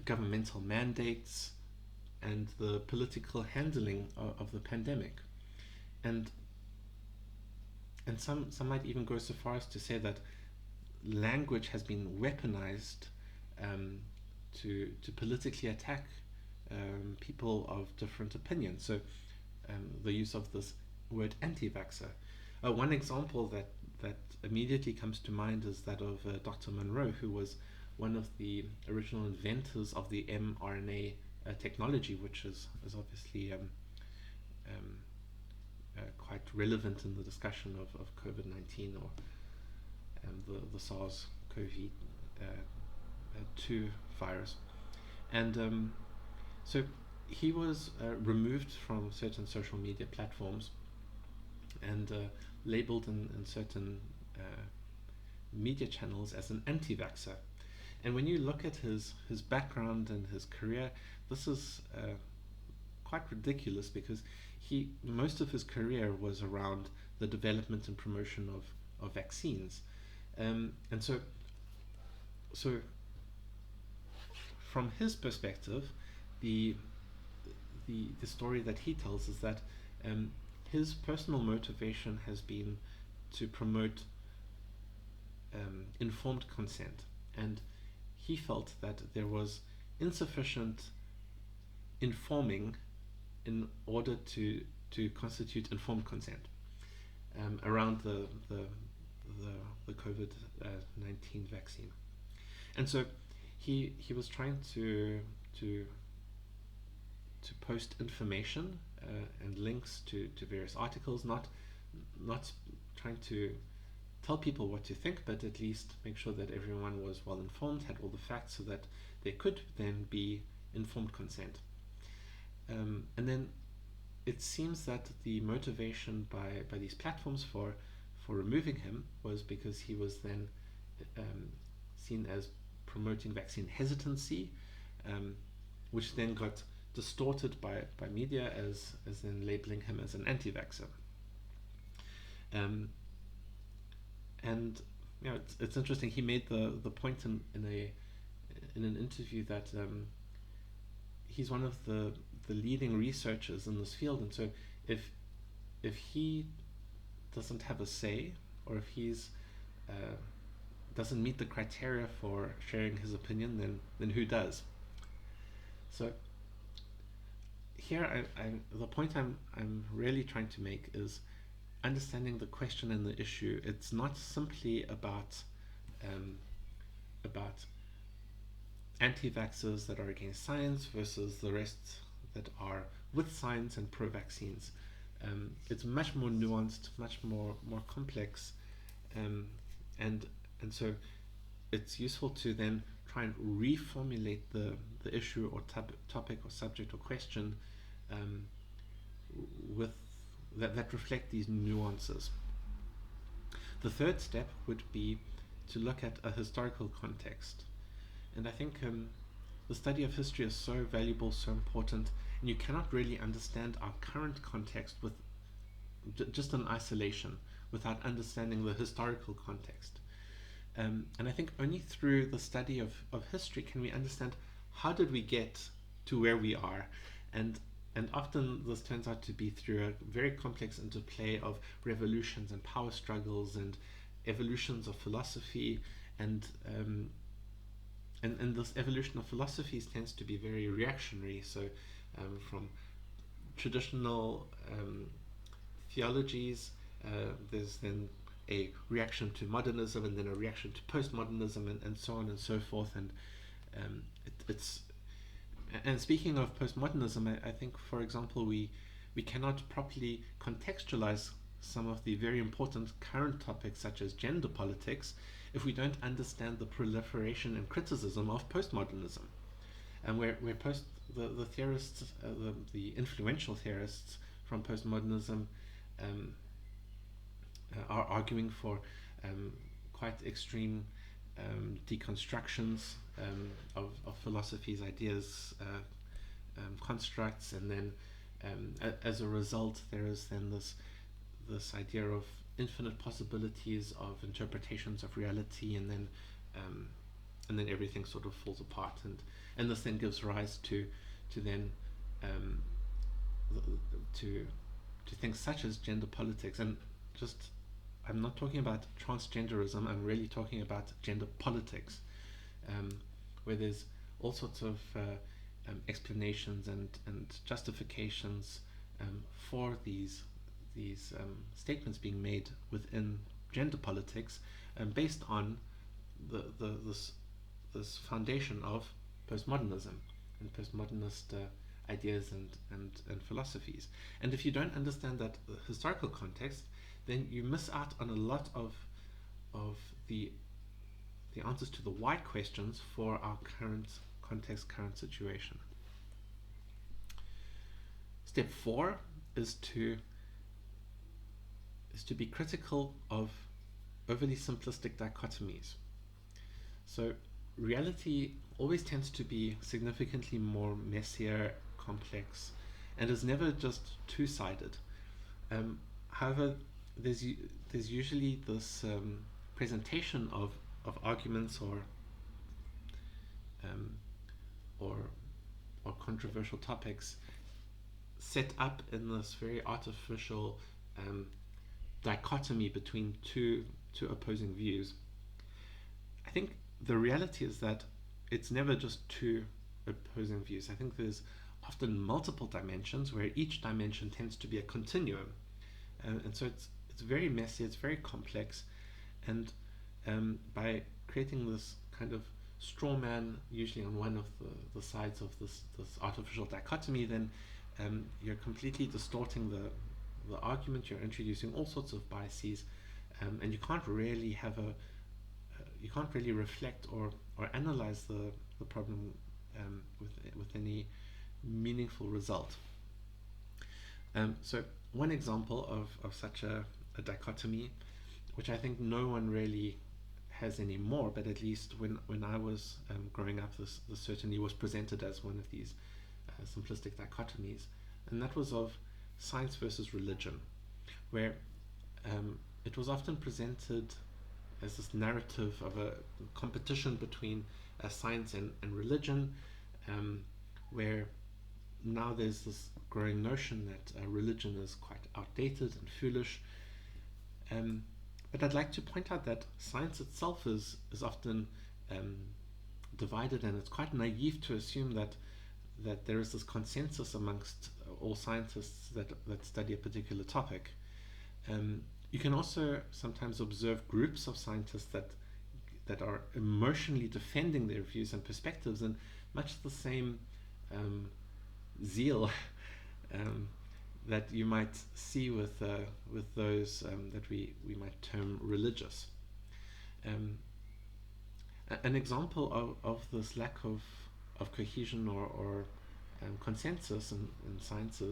governmental mandates and the political handling of the pandemic. And some might even go so far as to say that language has been weaponized to politically attack people of different opinions. So the use of this word anti-vaxxer. One example that immediately comes to mind is that of Dr. Monroe, who was one of the original inventors of the mRNA technology, which is obviously quite relevant in the discussion of COVID-19 or the SARS-CoV-2 virus. And so he was removed from certain social media platforms and labeled in certain media channels as an anti-vaxxer. And when you look at his background and his career, this is quite ridiculous, because most of his career was around the development and promotion of vaccines. And so from his perspective, the story that he tells is that his personal motivation has been to promote informed consent, and he felt that there was insufficient informing in order to constitute informed consent around the COVID-19 vaccine. And so he was trying to post information and links to various articles, not trying to tell people what to think, but at least make sure that everyone was well informed, had all the facts, so that there could then be informed consent. And then it seems that the motivation by these platforms for removing him was because he was then seen as promoting vaccine hesitancy, which then got distorted by media as then labeling him as an anti-vaxxer. And you know, it's interesting. He made the point in an interview that he's one of the leading researchers in this field, and so if he doesn't have a say, or if he's doesn't meet the criteria for sharing his opinion, then who does? So here, the point I'm really trying to make is understanding the question and the issue. It's not simply about anti-vaxxers that are against science versus the rest that are with science and pro-vaccines. It's much more nuanced, much more complex, and so it's useful to then try and reformulate the issue or topic or subject or question with that reflect these nuances. The third step would be to look at a historical context, and I think the study of history is so valuable, so important, and you cannot really understand our current context with just in isolation without understanding the historical context. And I think only through the study of history can we understand how did we get to where we are, and often this turns out to be through a very complex interplay of revolutions and power struggles and evolutions of philosophy, and this evolution of philosophies tends to be very reactionary. So from traditional theologies, there's then a reaction to modernism, and then a reaction to postmodernism, and so on and so forth. And speaking of postmodernism, I think, for example, we cannot properly contextualize some of the very important current topics such as gender politics if we don't understand the proliferation and criticism of postmodernism, and where the theorists, the influential theorists from postmodernism, are arguing for quite extreme deconstructions of philosophies, ideas, constructs, and then as a result there is then this idea of infinite possibilities of interpretations of reality, and then everything sort of falls apart, and this then gives rise to then to things such as gender politics. And just, I'm not talking about transgenderism, I'm really talking about gender politics, where there's all sorts of explanations and justifications for these statements being made within gender politics, based on this foundation of postmodernism and postmodernist ideas and philosophies. And if you don't understand that historical context, then you miss out on a lot of the answers to the why questions for our current context, current situation. Step 4 is to be critical of overly simplistic dichotomies. So reality always tends to be significantly more messier, complex, and is never just two-sided. However, there's usually this presentation of arguments or controversial topics set up in this very artificial dichotomy between two opposing views. I think the reality is that it's never just two opposing views. I think there's often multiple dimensions, where each dimension tends to be a continuum, and so it's very messy, it's very complex, and by creating this kind of straw man, usually on one of the sides of this artificial dichotomy, then you're completely distorting the argument. You're introducing all sorts of biases, and you can't really reflect or analyze the problem with any meaningful result. So one example of such a dichotomy, which I think no one really has anymore, but at least when I was growing up, this certainly was presented as one of these simplistic dichotomies, and that was of science versus religion, where it was often presented as this narrative of a competition between science and religion, where now there's this growing notion that religion is quite outdated and foolish. But I'd like to point out that science itself is often divided, and it's quite naive to assume that there is this consensus amongst all scientists that study a particular topic. You can also sometimes observe groups of scientists that are emotionally defending their views and perspectives in much the same zeal that you might see with those that we might term religious. An example of this lack of cohesion or consensus in science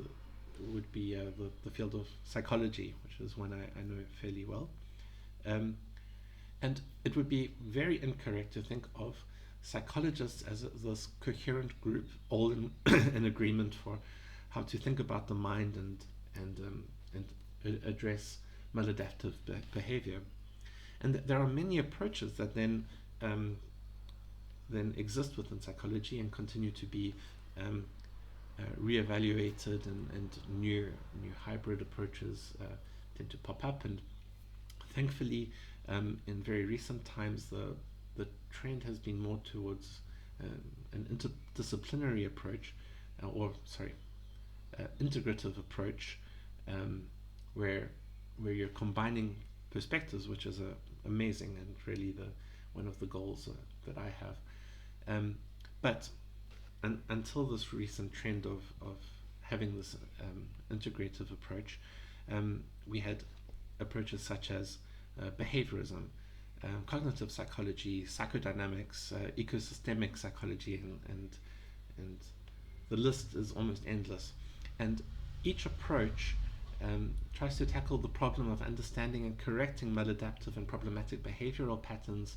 would be the field of psychology, which is one I know fairly well. And it would be very incorrect to think of psychologists as this coherent group, all in agreement for how to think about the mind and address maladaptive behavior. And there are many approaches that then exist within psychology and continue to be reevaluated, and new hybrid approaches tend to pop up. And thankfully, in very recent times, the trend has been more towards an interdisciplinary approach, integrative approach, where you're combining perspectives, which is amazing and really one of the goals that I have. But until this recent trend of having this integrative approach, we had approaches such as behaviorism, cognitive psychology, psychodynamics, ecosystemic psychology, and the list is almost endless. And each approach tries to tackle the problem of understanding and correcting maladaptive and problematic behavioral patterns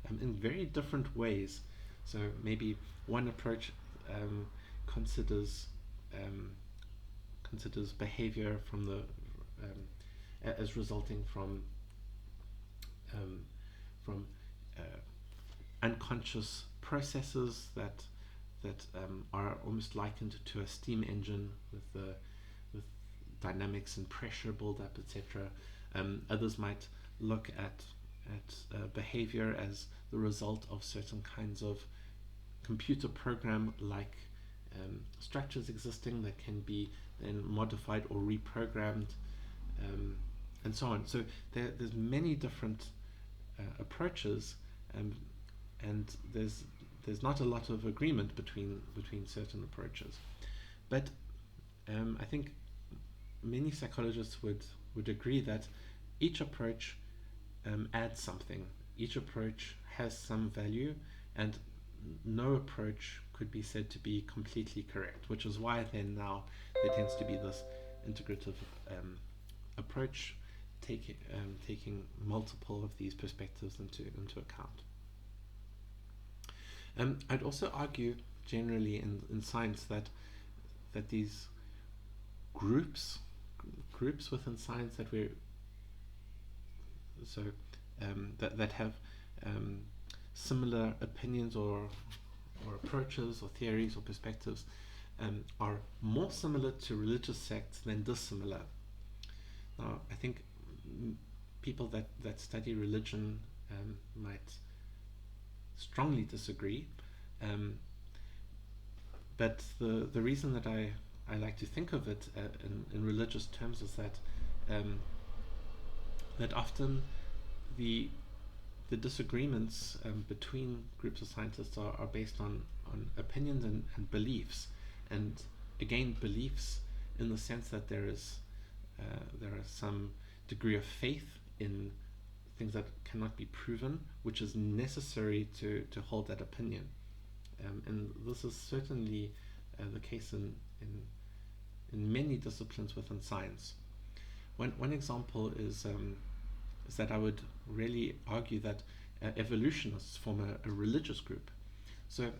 in very different ways. So maybe one approach considers behavior from the as resulting from unconscious processes that are almost likened to a steam engine with dynamics and pressure build-up, etc. Others might look at behavior as the result of certain kinds of computer program like structures existing that can be then modified or reprogrammed, and so on. So there's many different approaches, and there's not a lot of agreement between certain approaches. But I think many psychologists would agree that each approach adds something. Each approach has some value, and no approach could be said to be completely correct, which is why then now there tends to be this integrative approach, taking multiple of these perspectives into account. I'd also argue generally in science that these groups within science that that have similar opinions or approaches or theories or perspectives are more similar to religious sects than dissimilar. Now, I think people that study religion might strongly disagree, but the reason that I like to think of it in religious terms is that that often the disagreements between groups of scientists are based on opinions and beliefs, and again beliefs in the sense that there is some degree of faith in things that cannot be proven, which is necessary to hold that opinion, and this is certainly the case in many disciplines within science. One example is that I would really argue that evolutionists form a religious group. So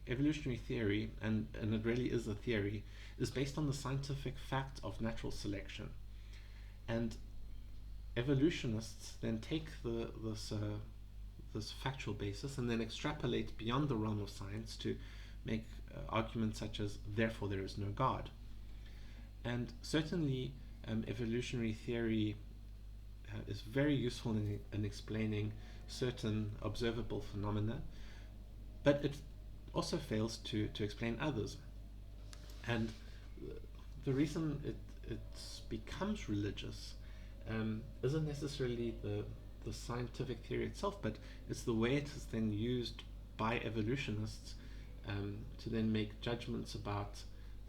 evolutionary theory, and it really is a theory, is based on the scientific fact of natural selection. And evolutionists then take this factual basis and then extrapolate beyond the realm of science to make arguments such as, therefore there is no God. And certainly evolutionary theory is very useful in explaining certain observable phenomena, but it also fails to explain others. And the reason it becomes religious isn't necessarily the scientific theory itself, but it's the way it is then used by evolutionists to then make judgments about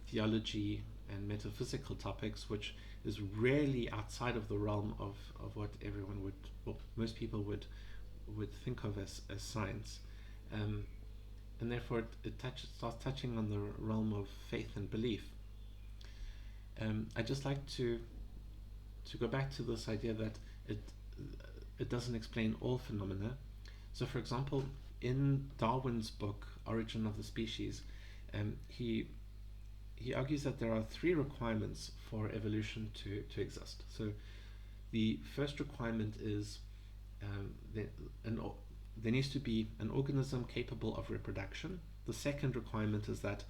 theology and metaphysical topics, which is really outside of the realm of what everyone would, well, most people would think of as science, and therefore it starts touching on the realm of faith and belief. I'd just like to go back to this idea that it doesn't explain all phenomena. So, for example, in Darwin's book Origin of the Species, he argues that there are three requirements for evolution to exist. So the first requirement is there needs to be an organism capable of reproduction. The second requirement is that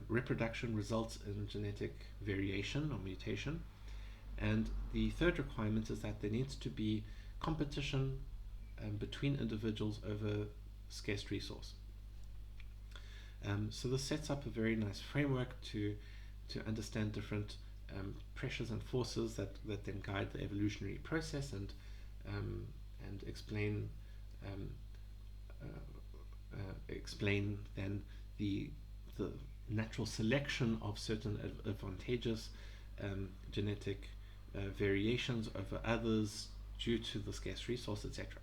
reproduction results in genetic variation or mutation. And the third requirement is that there needs to be competition between individuals over scarce resource. So this sets up a very nice framework to understand different pressures and forces that then guide the evolutionary process and explain then the natural selection of certain advantageous genetic variations over others due to the scarce resource, etc.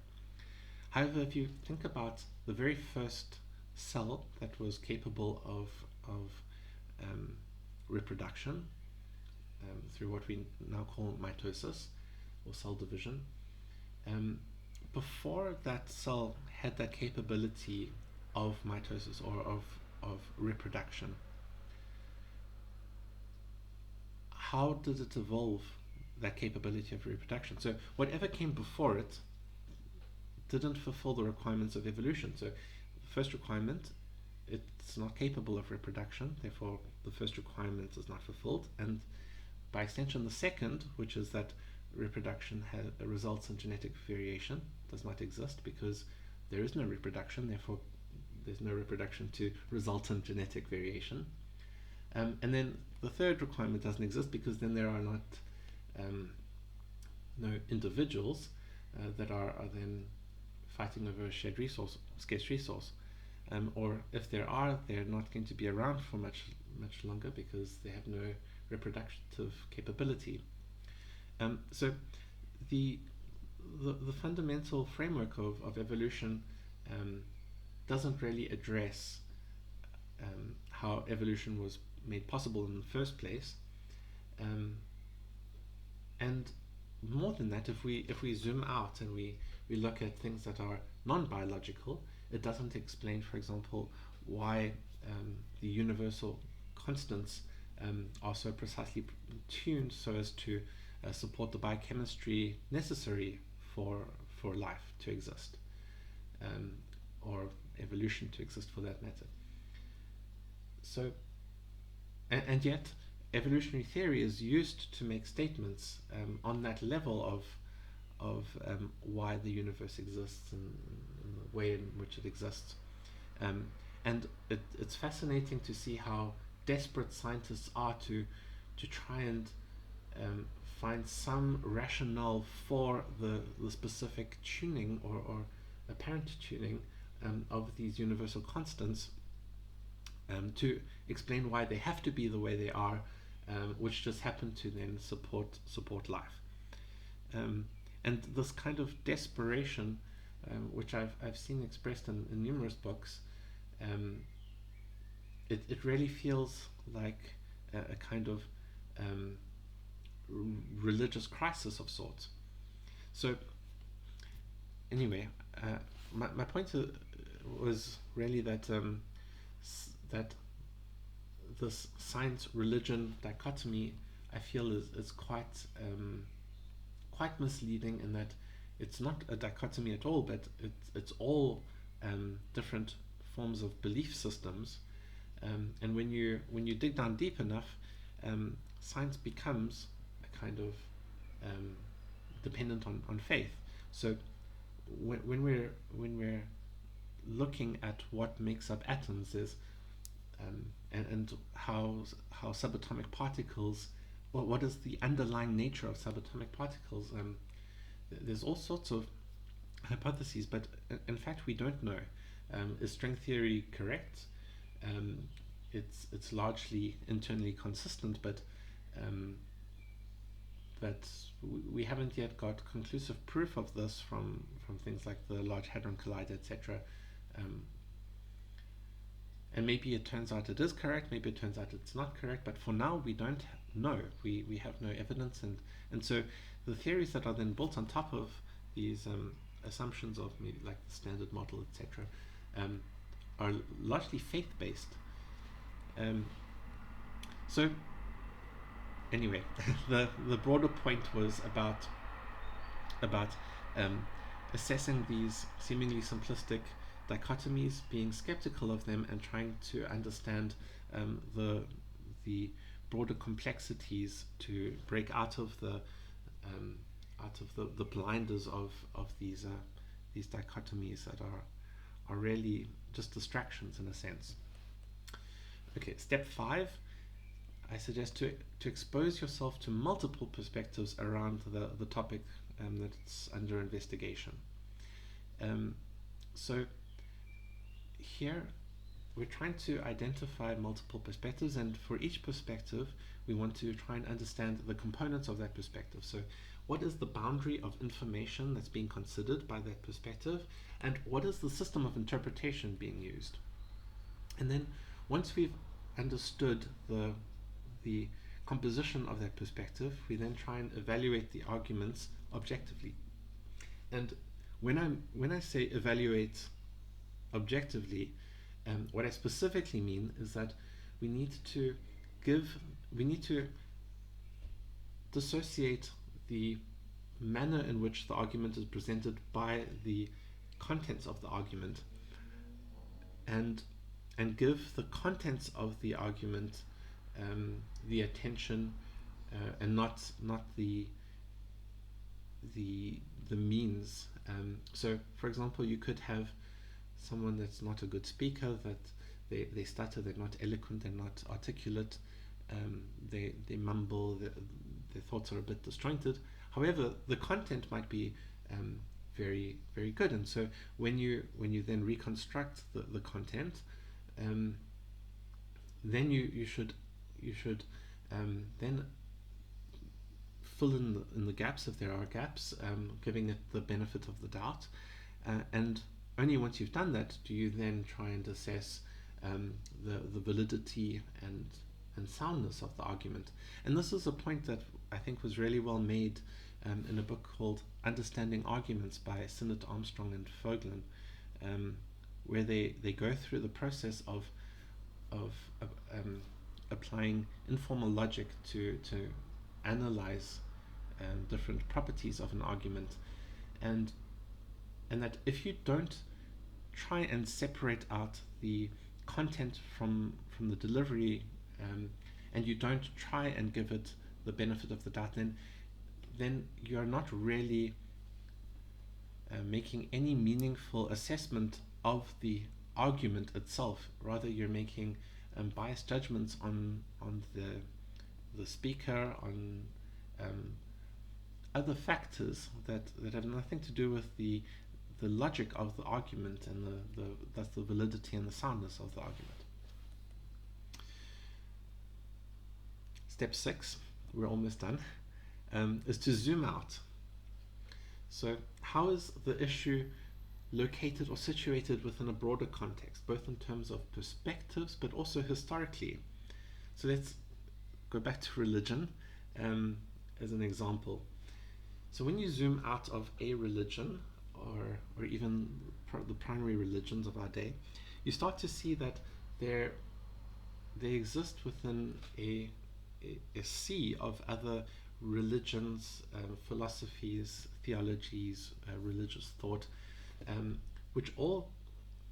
However, if you think about the very first cell that was capable of reproduction through what we now call mitosis or cell division, before that cell had that capability of mitosis or of reproduction, how did it evolve that capability of reproduction? So whatever came before it didn't fulfill the requirements of evolution. So the first requirement, it's not capable of reproduction, therefore the first requirement is not fulfilled, and by extension the second, which is that reproduction results in genetic variation, does not exist because there is no reproduction, therefore there's no reproduction to result in genetic variation. And then the third requirement doesn't exist because then there are not no individuals that are then fighting over a shared resource, scarce resource. Or if there are, they're not going to be around for much longer because they have no reproductive capability. So the fundamental framework of evolution doesn't really address how evolution was made possible in the first place, and more than that, if we zoom out and we look at things that are non-biological, it doesn't explain, for example, why the universal constants are so precisely tuned so as to support the biochemistry necessary for life to exist, or evolution to exist for that matter. So, and yet evolutionary theory is used to make statements on that level of why the universe exists and the way in which it exists. And it's fascinating to see how desperate scientists are to try and find some rationale for the specific tuning or apparent tuning of these universal constants, to explain why they have to be the way they are, which just happen to then support life. And this kind of desperation, which I've seen expressed in numerous books, it really feels like a kind of religious crisis of sorts. So anyway, my point was really that that this science-religion dichotomy, I feel, is quite misleading, in that it's not a dichotomy at all, but it's all different forms of belief systems, and when you dig down deep enough, science becomes a kind of dependent on faith. So when we're looking at what makes up atoms, is and how subatomic particles, what is the underlying nature of subatomic particles, there's all sorts of hypotheses, but in fact we don't know. Is string theory correct? It's largely internally consistent, but we haven't yet got conclusive proof of this from things like the Large Hadron Collider, etc. And maybe it turns out it is correct, maybe it turns out it's not correct, but for now we don't know. We have no evidence, and so the theories that are then built on top of these assumptions of maybe like the standard model, etc., are largely faith-based. So anyway, the broader point was about assessing these seemingly simplistic dichotomies, being skeptical of them, and trying to understand the broader complexities to break out of the blinders of these dichotomies that are really just distractions in a sense. Okay, step 5. I suggest to expose yourself to multiple perspectives around the topic that's under investigation. So here we're trying to identify multiple perspectives, and for each perspective, we want to try and understand the components of that perspective. So, what is the boundary of information that's being considered by that perspective, and what is the system of interpretation being used? And then, once we've understood the composition of that perspective, we then try and evaluate the arguments objectively. And when I say evaluate objectively, what I specifically mean is that we need to dissociate the manner in which the argument is presented by the contents of the argument, and give the contents of the argument the attention, and not the means. So, for example, you could have someone that's not a good speaker, that they stutter, they're not eloquent, they're not articulate, they mumble, their thoughts are a bit disjointed. However, the content might be very, very good, and so when you then reconstruct the content, then you should then fill in the gaps if there are gaps, giving it the benefit of the doubt, and only once you've done that do you then try and assess the validity and soundness of the argument. And this is a point that I think was really well made in a book called Understanding Arguments by Sinnott Armstrong and Fogelin, where they go through the process of applying informal logic to analyze different properties of an argument, and that if you don't try and separate out the content from the delivery, and you don't try and give it the benefit of the doubt, then you're not really making any meaningful assessment of the argument itself. Rather, you're making biased judgments on the speaker, on other factors that have nothing to do with the logic of the argument, and thus the validity and the soundness of the argument. Step 6, we're almost done, is to zoom out. So how is the issue located or situated within a broader context, both in terms of perspectives but also historically? So let's go back to religion as an example. So when you zoom out of a religion, or even the primary religions of our day, you start to see that they exist within a sea of other religions, philosophies, theologies, religious thought, which all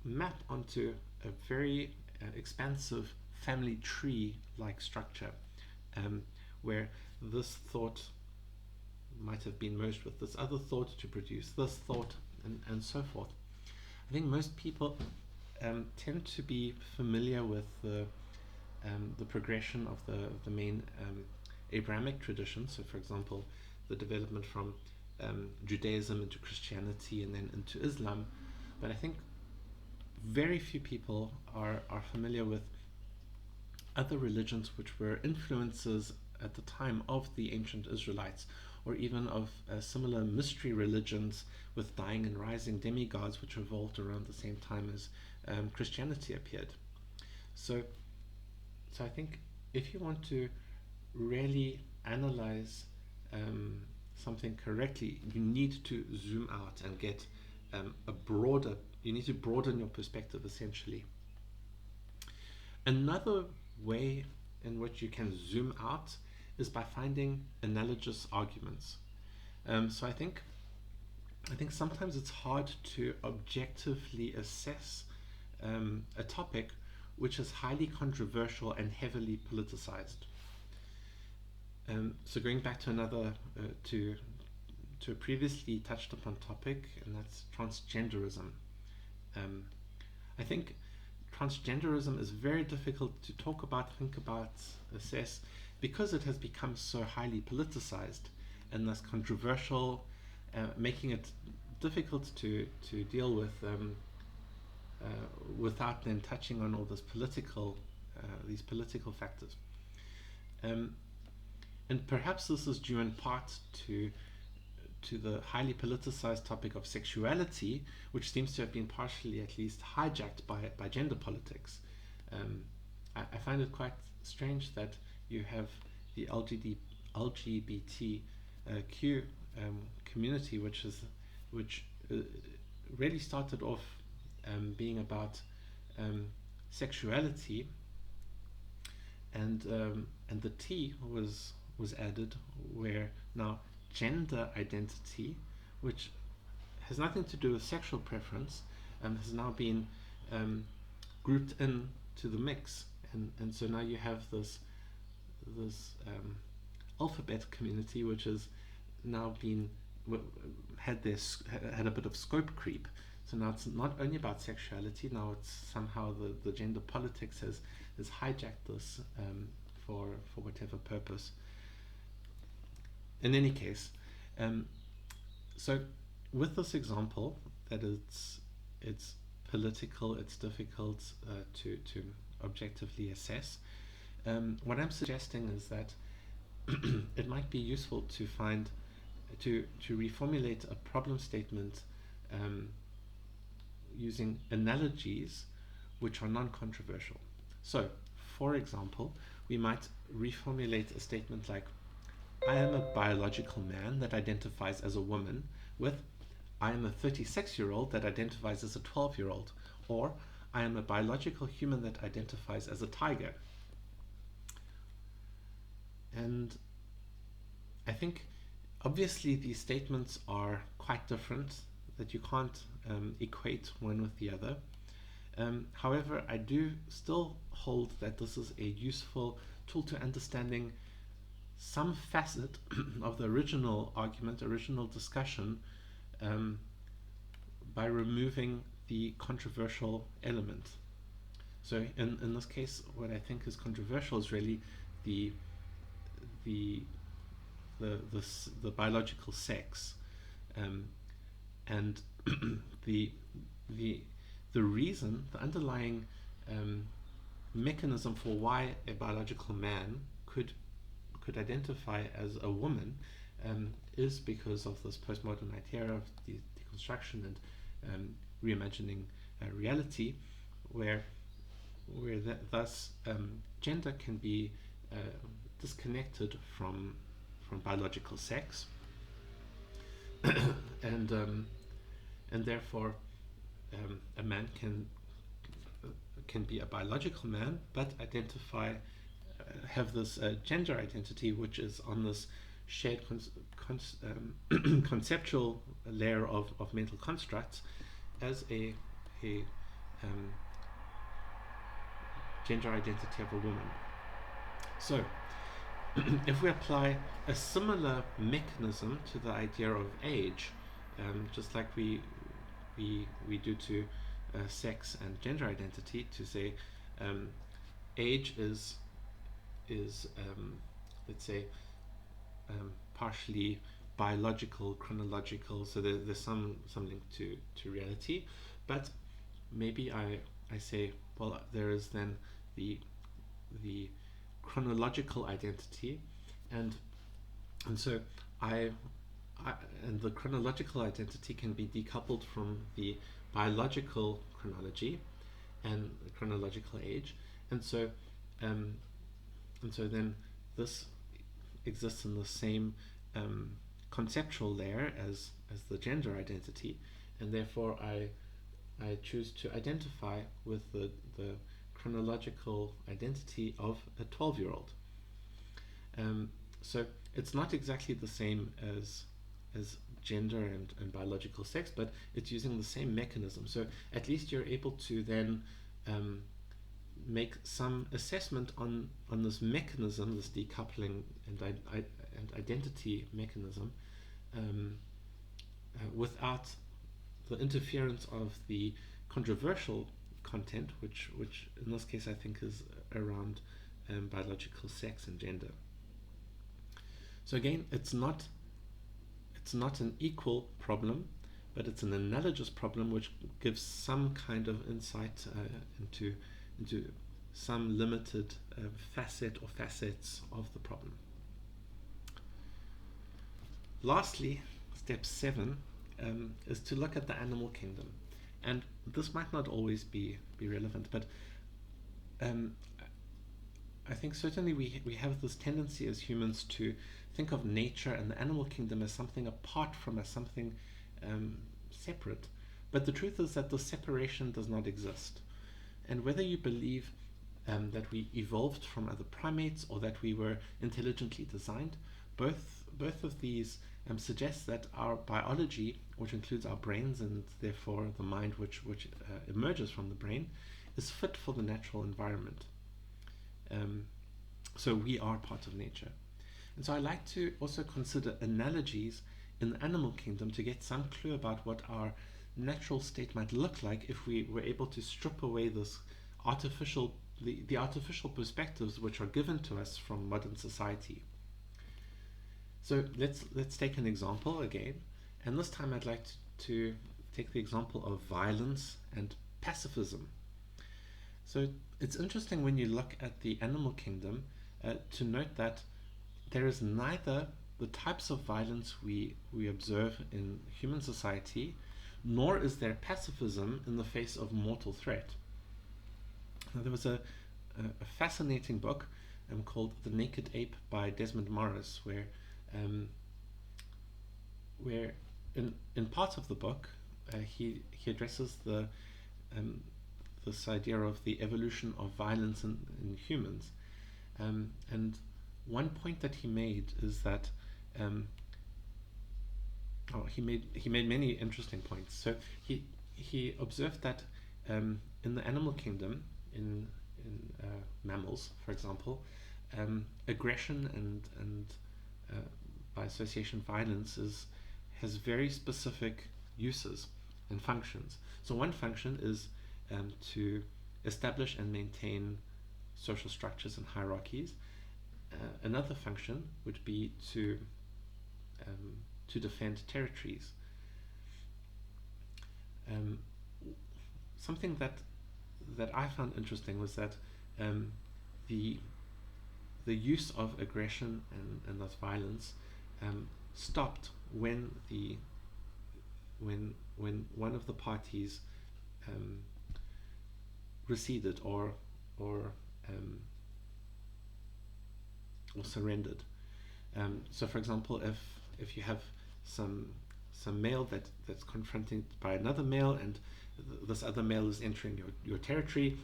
map onto a very expansive family tree-like structure, where this thought might have been merged with this other thought to produce this thought, and so forth. I think most people tend to be familiar with the progression of the main Abrahamic tradition. So, for example, the development from Judaism into Christianity and then into Islam. But I think very few people are familiar with other religions which were influences at the time of the ancient Israelites, or even of similar mystery religions with dying and rising demigods which evolved around the same time as Christianity appeared. So I think if you want to really analyze something correctly, you need to zoom out and get you need to broaden your perspective, essentially. Another way in which you can zoom out is by finding analogous arguments. So I think sometimes it's hard to objectively assess a topic which is highly controversial and heavily politicized. So going back to another to a previously touched upon topic, and that's transgenderism. I think transgenderism is very difficult to talk about, think about, assess, because it has become so highly politicized and thus controversial, making it difficult to deal with without then touching on all these political factors. And perhaps this is due in part to the highly politicized topic of sexuality, which seems to have been partially at least hijacked by gender politics. I find it quite strange that you have the LGBTQ community, which really started off being about sexuality, and the T was added, where now gender identity, which has nothing to do with sexual preference, has now been grouped in to the mix, and so now you have this alphabet community, which has now been had a bit of scope creep. So now it's not only about sexuality. Now it's somehow the gender politics has hijacked this for whatever purpose. In any case, so with this example, that it's political, it's difficult to objectively assess. What I'm suggesting is that it might be useful to reformulate a problem statement using analogies which are non-controversial. So, for example, we might reformulate a statement like, I am a biological man that identifies as a woman, with I am a 36-year-old that identifies as a 12-year-old, or I am a biological human that identifies as a tiger. And I think obviously these statements are quite different, that you can't equate one with the other. However, I do still hold that this is a useful tool to understanding some facet of the original argument, original discussion, by removing the controversial element. So in this case, what I think is controversial is really the biological sex, and the reason, the underlying mechanism for why a biological man could identify as a woman is because of this postmodern idea of deconstruction and reimagining reality, where thus gender can be disconnected from biological sex, and therefore a man can be a biological man but have this gender identity, which is on this shared conceptual layer of mental constructs as a gender identity of a woman. So if we apply a similar mechanism to the idea of age, just like we do to sex and gender identity, to say age is let's say partially biological, chronological, so there's some link to reality, but maybe I say, well, there is then the chronological identity, and so and the chronological identity can be decoupled from the biological chronology and the chronological age, and so then this exists in the same conceptual layer as the gender identity, and therefore I choose to identify with the chronological identity of a 12-year-old. So it's not exactly the same as gender and biological sex, but it's using the same mechanism. So at least you're able to then make some assessment on this mechanism, this decoupling and identity mechanism, without the interference of the controversial content, which in this case I think is around biological sex and gender. So again, it's not an equal problem, but it's an analogous problem which gives some kind of insight into some limited facet or facets of the problem. Lastly, step 7 is to look at the animal kingdom. And this might not always be relevant, but I think certainly we have this tendency as humans to think of nature and the animal kingdom as something apart from, as something separate. But the truth is that the separation does not exist. And whether you believe that we evolved from other primates or that we were intelligently designed, both of these suggest that our biology, which includes our brains and therefore the mind which emerges from the brain, is fit for the natural environment. So we are part of nature. And so I like to also consider analogies in the animal kingdom to get some clue about what our natural state might look like if we were able to strip away this the artificial perspectives which are given to us from modern society. So let's take an example again, and this time I'd like to take the example of violence and pacifism. So it's interesting when you look at the animal kingdom to note that there is neither the types of violence we observe in human society, nor is there pacifism in the face of mortal threat. Now, there was a fascinating book called The Naked Ape by Desmond Morris, where in part of the book he addresses this idea of the evolution of violence in humans, and one point that he made is that he made many interesting points. So he observed that in the animal kingdom, in mammals, for example, aggression and by association violence has very specific uses and functions. So one function is to establish and maintain social structures and hierarchies. Another function would be to defend territories. Something that I found interesting was that the use of aggression and thus violence stopped when one of the parties receded or surrendered. So, for example, if you have some male that's confronted by another male, and this other male is entering your territory,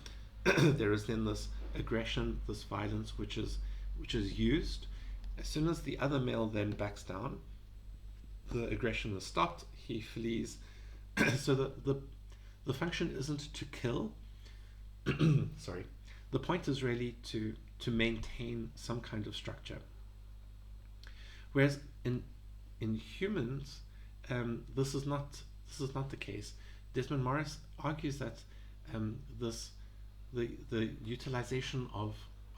there is then this aggression, this violence, which is used. As soon as the other male then backs down, the aggression is stopped. He flees. So the function isn't to kill. Sorry. The point is really to maintain some kind of structure. Whereas in humans, this is not the case. Desmond Morris argues that the utilization of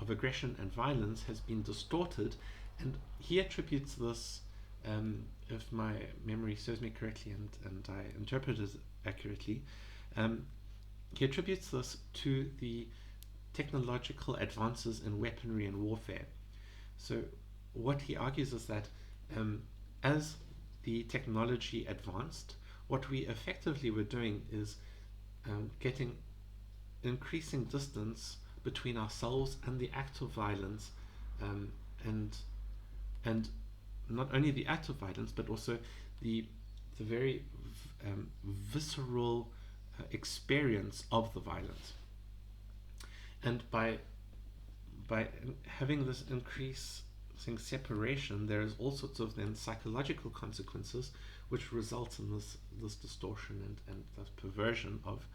aggression and violence has been distorted, and he attributes this, if my memory serves me correctly and I interpret it accurately, he attributes this to the technological advances in weaponry and warfare. So what he argues is that as the technology advanced, what we effectively were doing is getting increasing distance between ourselves and the act of violence, and not only the act of violence, but also the very visceral experience of the violence. And by having this increasing separation, there is all sorts of then psychological consequences which results in this distortion and this perversion of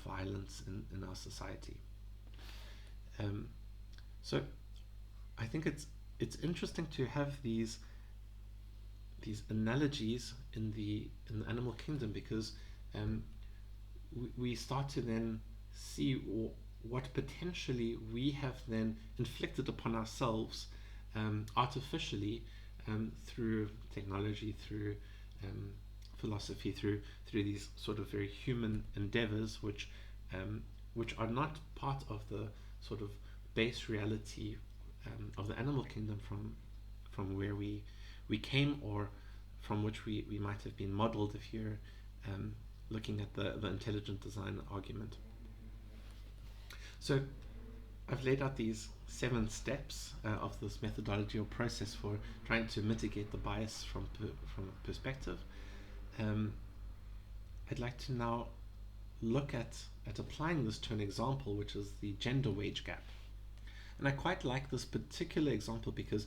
violence in our society. So I think it's interesting to have these analogies in the animal kingdom, because we start to then see what potentially we have then inflicted upon ourselves artificially through technology, through philosophy through these sort of very human endeavors, which are not part of the sort of base reality of the animal kingdom from where we came, or from which we might have been modeled if you're looking at the intelligent design argument. So I've laid out these 7 steps of this methodology or process for trying to mitigate the bias from perspective. I'd like to now look at applying this to an example, which is the gender wage gap. And I quite like this particular example because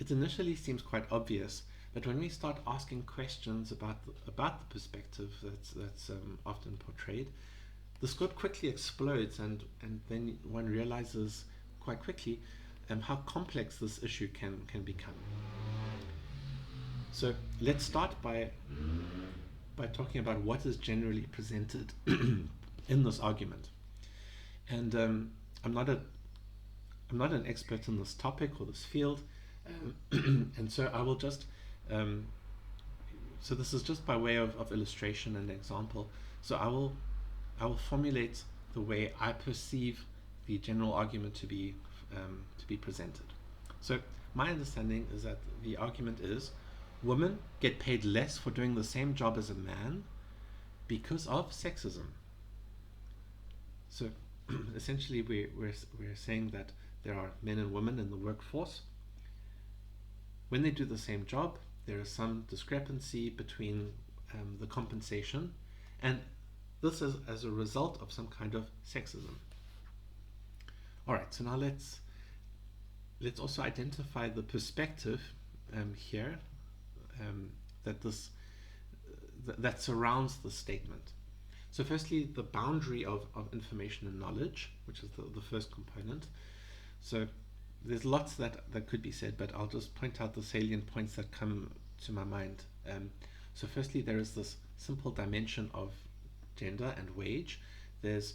it initially seems quite obvious, but when we start asking questions about the perspective that's often portrayed, the scope quickly explodes, and then one realizes quite quickly how complex this issue can become. So let's start by talking about what is generally presented in this argument. And I'm not an expert in this topic or this field, and so I will just so this is just by way of illustration and example. So I will formulate the way I perceive the general argument to be presented. So my understanding is that the argument is women get paid less for doing the same job as a man because of sexism. So essentially we're saying that there are men and women in the workforce. When they do the same job, there is some discrepancy between the compensation, and this is as a result of some kind of sexism. All right, so now let's also identify the perspective here that surrounds the statement. So firstly, the boundary of information and knowledge, which is the first component. So there's lots that could be said, but I'll just point out the salient points that come to my mind. So firstly, there is this simple dimension of gender and wage. There's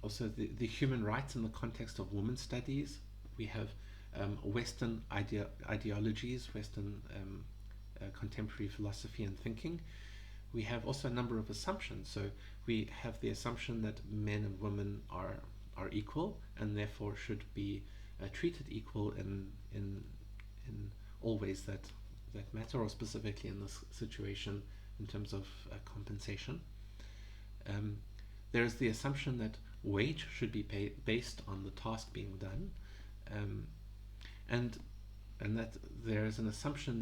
also the human rights in the context of women's studies. We have Western ideologies, Western contemporary philosophy and thinking. We have also a number of assumptions. So we have the assumption that men and women are equal and therefore should be treated equal in all ways that matter, or specifically in this situation in terms of compensation. There is the assumption that wage should be based on the task being done, and that there is an assumption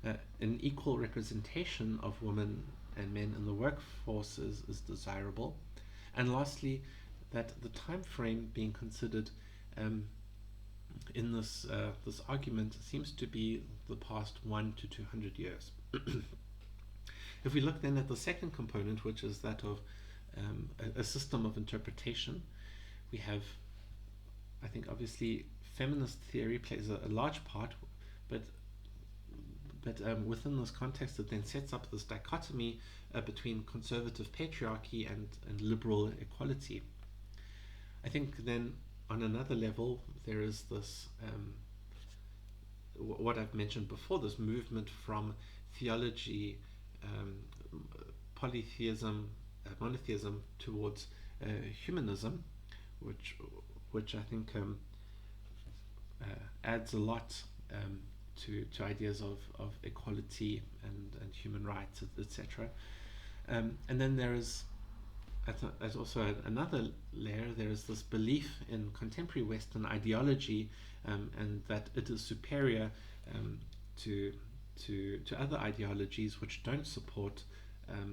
that an equal representation of women and men in the workforce is desirable. And lastly, that the time frame being considered in this argument seems to be the past 100 to 200 years. If we look then at the second component, which is that of a system of interpretation, we have, I think obviously feminist theory plays a large part, but within this context it then sets up this dichotomy between conservative patriarchy and liberal equality. I think then on another level there is this what I've mentioned before, this movement from theology, polytheism, monotheism towards humanism, which I think adds a lot to ideas of equality and human rights, etc. And then there is, as also another layer, there is this belief in contemporary Western ideology, and that it is superior to other ideologies which don't support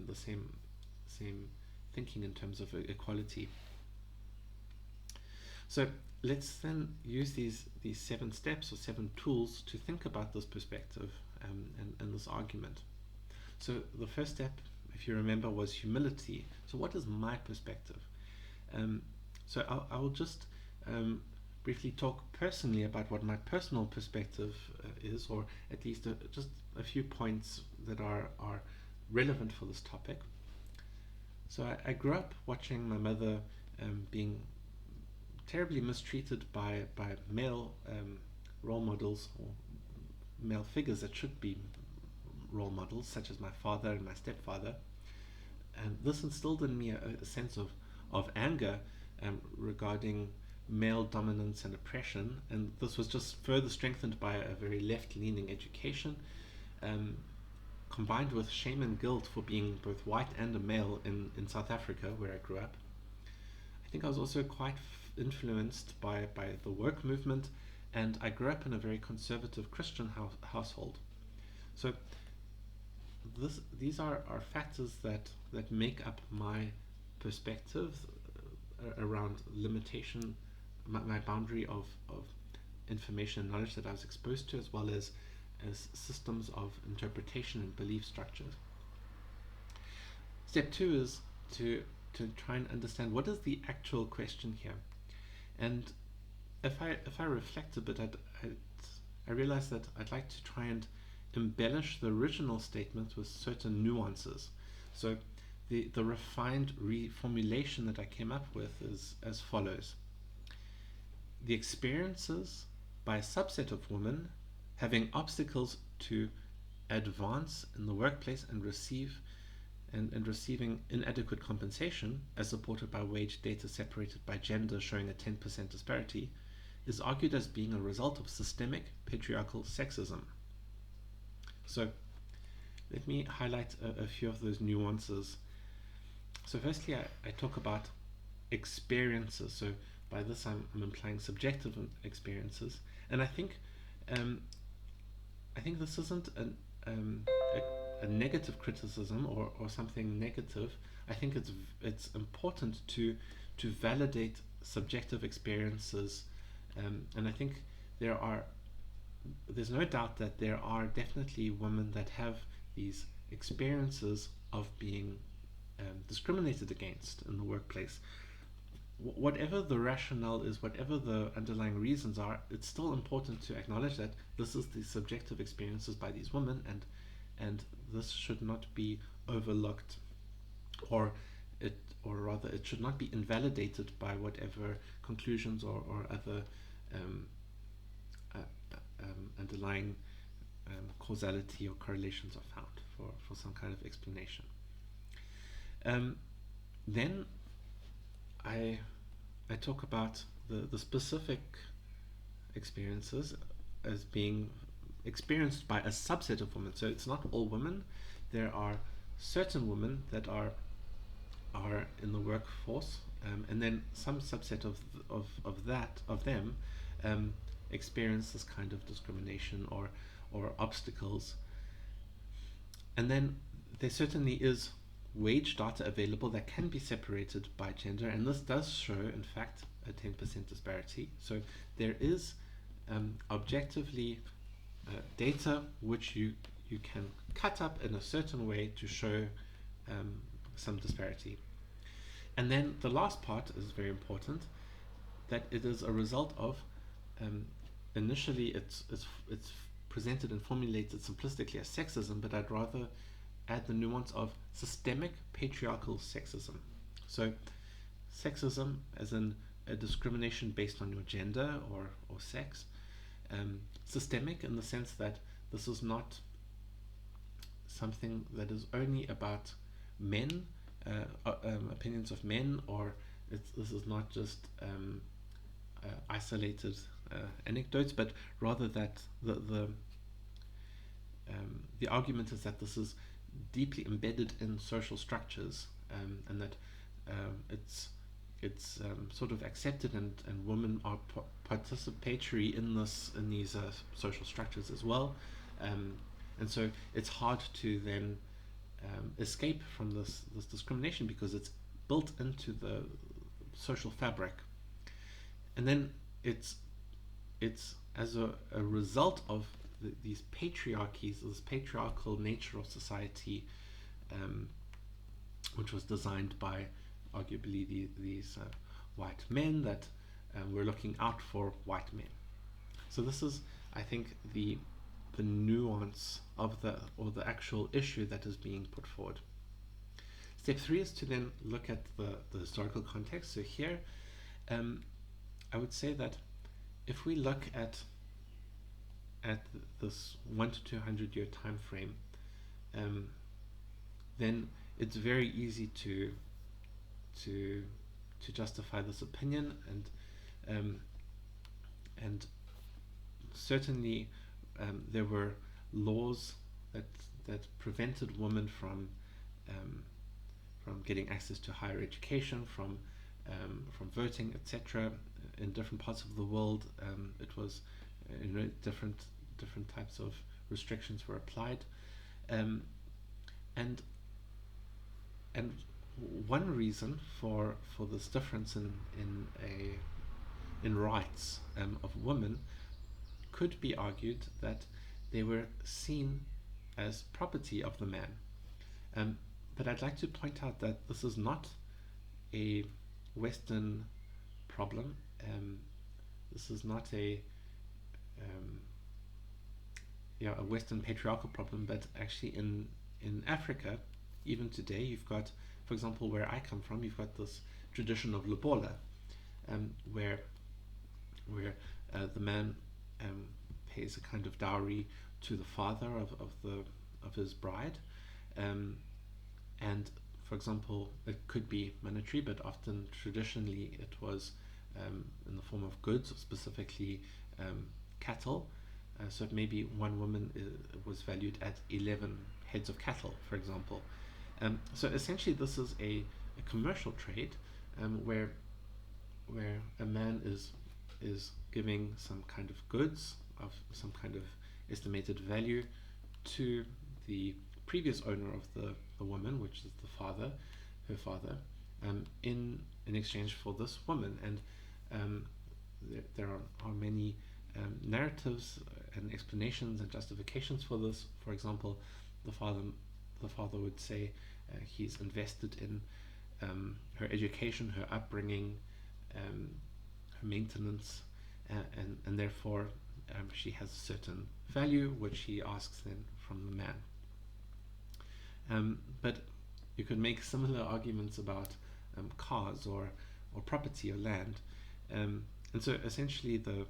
the same thinking in terms of equality. So let's then use these 7 steps or 7 tools to think about this perspective and this argument. So the first step, if you remember, was humility. So what is my perspective? So I will just briefly talk personally about what my personal perspective is, or at least just a few points that are relevant for this topic. So I grew up watching my mother being terribly mistreated by male role models, or male figures that should be role models, such as my father and my stepfather. And this instilled in me a sense of anger regarding male dominance and oppression, and this was just further strengthened by a very left-leaning education, um, combined with shame and guilt for being both white and a male in South Africa, where I grew up. I think I was also quite influenced by the work movement, and I grew up in a very conservative Christian household. So these are factors that make up my perspective around limitation, my boundary of information and knowledge that I was exposed to, as well as systems of interpretation and belief structures. Step 2 is to try and understand what is the actual question here. And if I reflect a bit, I realize that I'd like to try and embellish the original statement with certain nuances. So the refined reformulation that I came up with is as follows. The experiences by a subset of women having obstacles to advance in the workplace and receiving inadequate compensation, as supported by wage data separated by gender showing a 10% disparity, is argued as being a result of systemic patriarchal sexism. So let me highlight a few of those nuances. So firstly, I talk about experiences. So by this I'm implying subjective experiences, and I think this isn't a negative criticism or something negative. I think it's important to validate subjective experiences, and I think there's no doubt that there are definitely women that have these experiences of being discriminated against in the workplace. Whatever the rationale is, whatever the underlying reasons are, it's still important to acknowledge that this is the subjective experiences by these women, and this should not be overlooked, or rather it should not be invalidated by whatever conclusions or other underlying causality or correlations are found for some kind of explanation. Then I talk about the specific experiences as being experienced by a subset of women. So it's not all women. There are certain women that are in the workforce, and then some subset of them experience this kind of discrimination or obstacles. And then there certainly is wage data available that can be separated by gender, and this does show, in fact, a 10% disparity. So there is objectively data which you can cut up in a certain way to show some disparity. And then the last part is very important, that it is a result of initially it's presented and formulated simplistically as sexism, but I'd rather add the nuance of systemic patriarchal sexism. So sexism as in a discrimination based on your gender or sex, systemic in the sense that this is not something that is only about men, opinions of men, or this is not just isolated anecdotes, but rather that the argument is that this is deeply embedded in social structures, and that it's sort of accepted, and women are participatory in these social structures as well, and so it's hard to then escape from this discrimination because it's built into the social fabric. And then it's as a result of these patriarchies, this patriarchal nature of society, which was designed by arguably these white men that were looking out for white men. So this is, I think, the nuance of the actual issue that is being put forward. Step 3 is to then look at the historical context. So here, I would say that if we look at this 100 to 200 year time frame, then it's very easy to justify this opinion, and certainly there were laws that prevented women from getting access to higher education, from voting, etc. In different parts of the world, it was different types of restrictions were applied, and one reason for this difference in rights of women could be argued that they were seen as property of the man. But I'd like to point out that this is not a Western problem. This is not a Western patriarchal problem, but actually in Africa, even today, you've got, for example, where I come from, you've got this tradition of lobola, where the man pays a kind of dowry to the father of his bride, and for example, it could be monetary, but often traditionally it was in the form of goods, specifically cattle. So maybe one woman was valued at 11 heads of cattle, for example. So essentially, this is a commercial trade where a man is giving some kind of goods of some kind of estimated value to the previous owner of the woman, which is her father, in exchange for this woman. And there are many narratives and explanations and justifications for this. For example, the father would say he's invested in her education, her upbringing, her maintenance, and therefore she has a certain value which he asks then from the man. But you could make similar arguments about cars or property or land, and so essentially the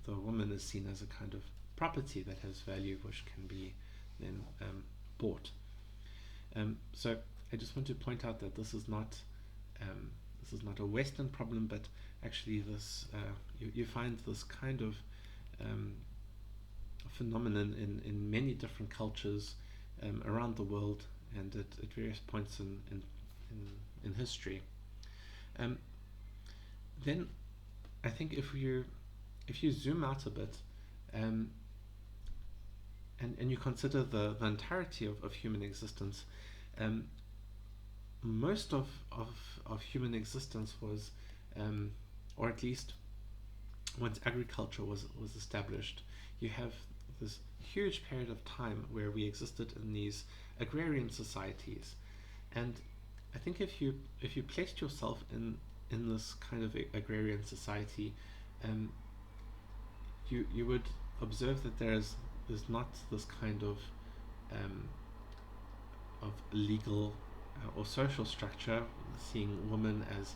woman is seen as a kind of property that has value, which can be then bought. So I just want to point out that this is not a Western problem, but actually this you find this kind of phenomenon in many different cultures around the world, and at various points in history. Then I think if you zoom out a bit, and you consider the entirety of human existence, most of human existence was, or at least once agriculture was established, you have this huge period of time where we existed in these agrarian societies. And I think if you placed yourself in this kind of agrarian society, you would observe that there's not this kind of legal or social structure, seeing women as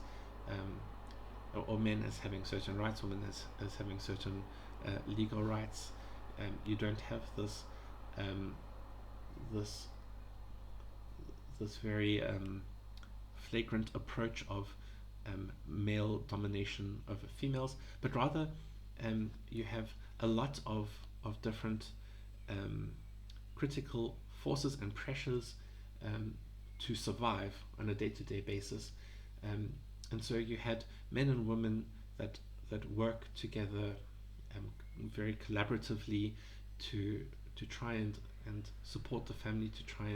or men as having certain rights, women as having certain legal rights. You don't have this very flagrant approach of male domination over females, but rather you have a lot of different critical forces and pressures to survive on a day-to-day basis, and so you had men and women that work together very collaboratively to try and support the family, to try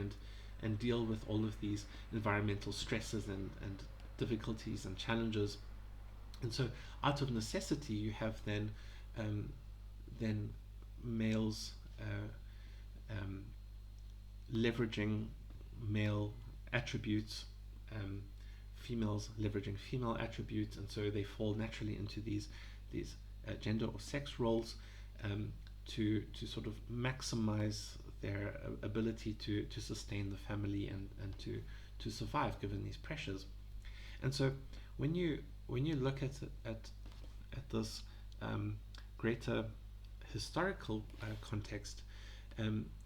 and deal with all of these environmental stresses and difficulties and challenges. And so out of necessity you have then males leveraging male attributes, females leveraging female attributes, and so they fall naturally into these gender or sex roles to sort of maximize their ability to sustain the family and to survive given these pressures. And so when you look at this greater historical context,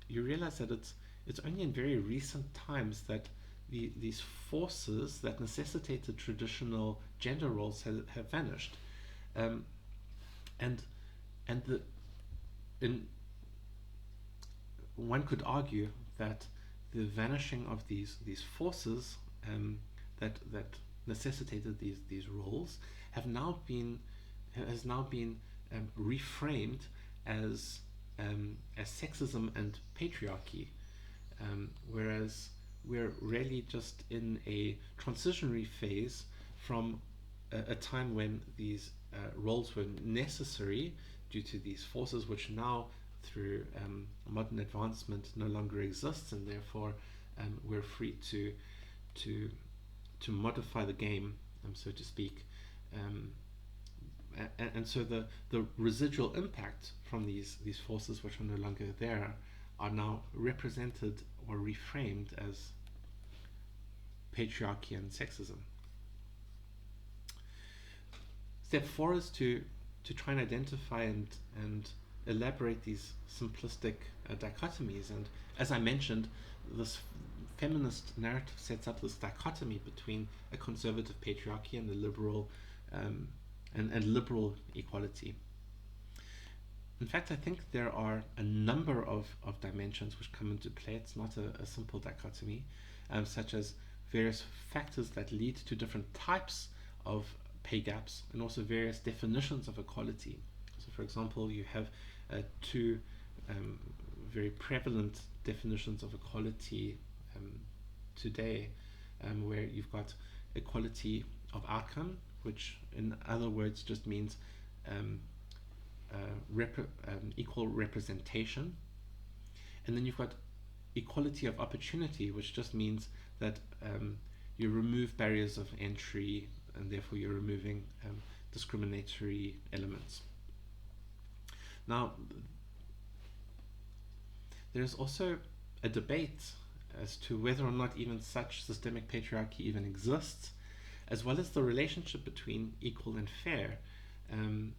you realize that it's only in very recent times that these forces that necessitated traditional gender roles have vanished. Um, and and the in one could argue that the vanishing of these forces that necessitated these roles has now been reframed as sexism and patriarchy, whereas we're really just in a transitionary phase from a time when these roles were necessary due to these forces, which now, through modern advancement, no longer exists, and therefore we're free to modify the game, so to speak. And so the residual impact from these forces, which are no longer there, are now represented or reframed as patriarchy and sexism. Step 4 is to try and identify and elaborate these simplistic dichotomies. And as I mentioned, this feminist narrative sets up this dichotomy between a conservative patriarchy and a liberal and liberal equality. In fact, I think there are a number of dimensions which come into play. It's not a simple dichotomy, such as various factors that lead to different types of pay gaps, and also various definitions of equality. So, for example, you have two very prevalent definitions of equality today, where you've got equality of outcome, which in other words just means equal representation. And then you've got equality of opportunity, which just means that you remove barriers of entry, and therefore you're removing discriminatory elements. Now, there's also a debate as to whether or not even such systemic patriarchy even exists, as well as the relationship between equal and fair, and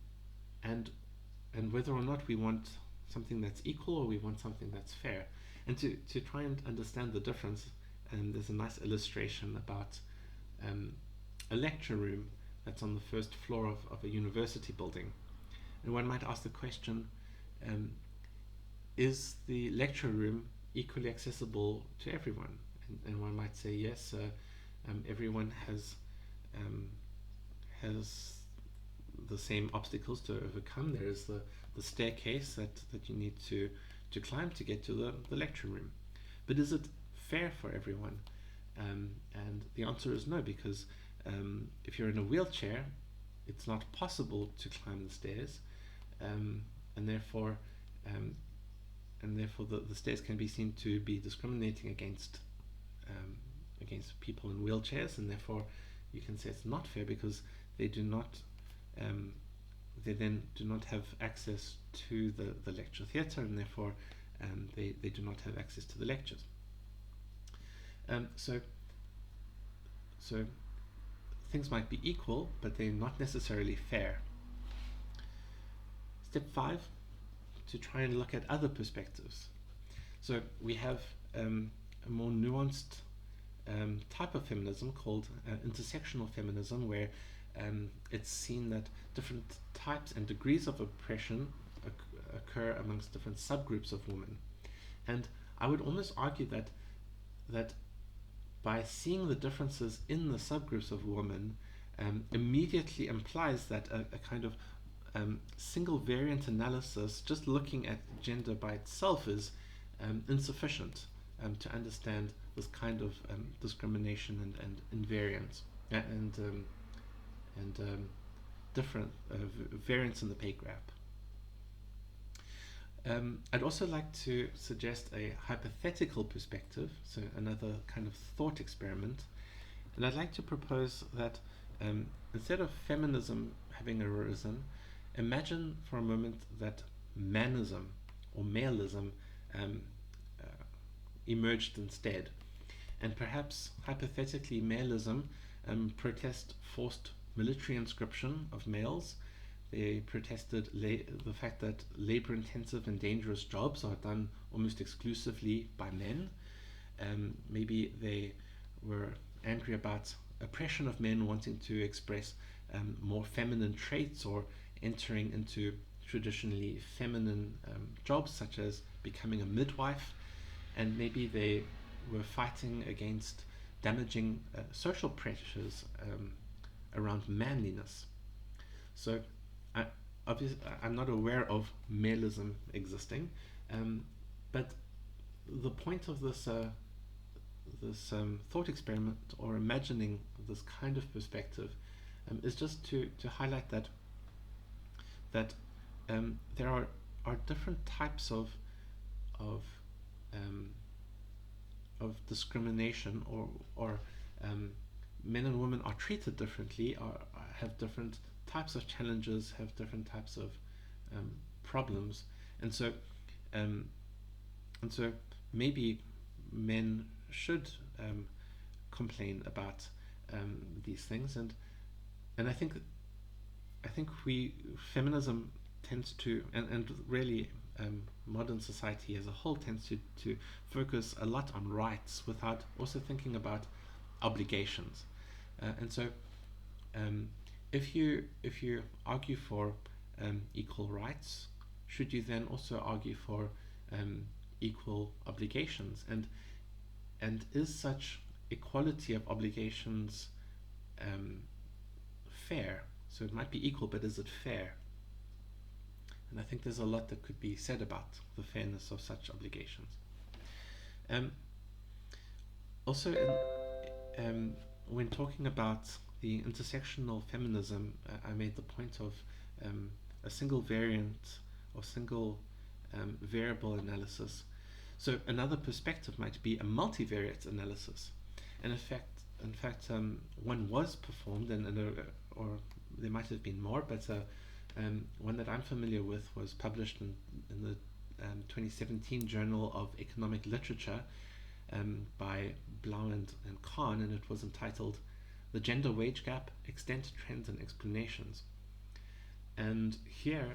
whether or not we want something that's equal or we want something that's fair. And to try and understand the difference, there's a nice illustration about a lecture room that's on the first floor of a university building. And one might ask the question, is the lecture room equally accessible to everyone? And one might say yes, everyone has the same obstacles to overcome. There is the staircase that you need to climb to get to the lecture room. But is it fair for everyone? And the answer is no, because if you're in a wheelchair, it's not possible to climb the stairs, and therefore the stairs can be seen to be discriminating against people in wheelchairs, and therefore you can say it's not fair because they then do not have access to the lecture theatre, and therefore they do not have access to the lectures. So things might be equal, but they're not necessarily fair. Step 5, to try and look at other perspectives. So we have a more nuanced type of feminism called intersectional feminism, where it's seen that different types and degrees of oppression occur amongst different subgroups of women. And I would almost argue that by seeing the differences in the subgroups of women immediately implies that a kind of single variant analysis, just looking at gender by itself, is insufficient to understand this kind of discrimination and invariance and different variance in the pay gap. I'd also like to suggest a hypothetical perspective, so another kind of thought experiment. And I'd like to propose that instead of feminism having arisen, imagine for a moment that manism or maleism emerged instead. And perhaps hypothetically, maleism protest forced military conscription of males they protested the fact that labor-intensive and dangerous jobs are done almost exclusively by men. Maybe they were angry about oppression of men wanting to express more feminine traits or entering into traditionally feminine jobs, such as becoming a midwife. And maybe they were fighting against damaging social pressures around manliness. So obviously, I'm not aware of maleism existing, but the point of this thought experiment, or imagining this kind of perspective, is just to highlight that there are different types of discrimination, or men and women are treated differently, or have different types of challenges, have different types of problems, and so maybe men should complain about these things, and I think feminism tends to, and really modern society as a whole tends to focus a lot on rights without also thinking about obligations, and so if you argue for equal rights, should you then also argue for equal obligations, and is such equality of obligations fair? So it might be equal, but is it fair? And I think there's a lot that could be said about the fairness of such obligations. Also, when talking about the intersectional feminism, I made the point of a single variant or single variable analysis. So another perspective might be a multivariate analysis, and in fact, one was performed, or there might have been more, but one that I'm familiar with was published in the 2017 Journal of Economic Literature by Blau and Kahn, and it was entitled "The Gender Wage Gap: Extent, Trends and Explanations." And here,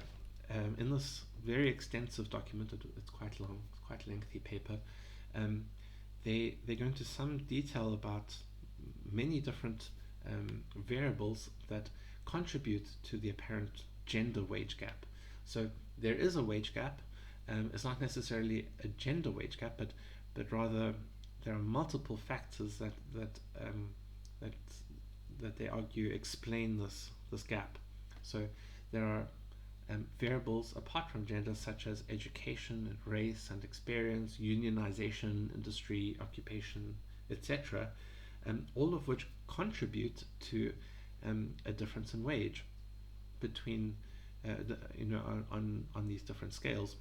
in this very extensive document, it's quite long, quite lengthy paper, they go into some detail about many different variables that contribute to the apparent gender wage gap. So there is a wage gap. It's not necessarily a gender wage gap, but rather there are multiple factors that they argue explain this gap. So there are variables apart from gender, such as education and race and experience, unionization, industry, occupation, etc., all of which contribute to a difference in wage between on these different scales.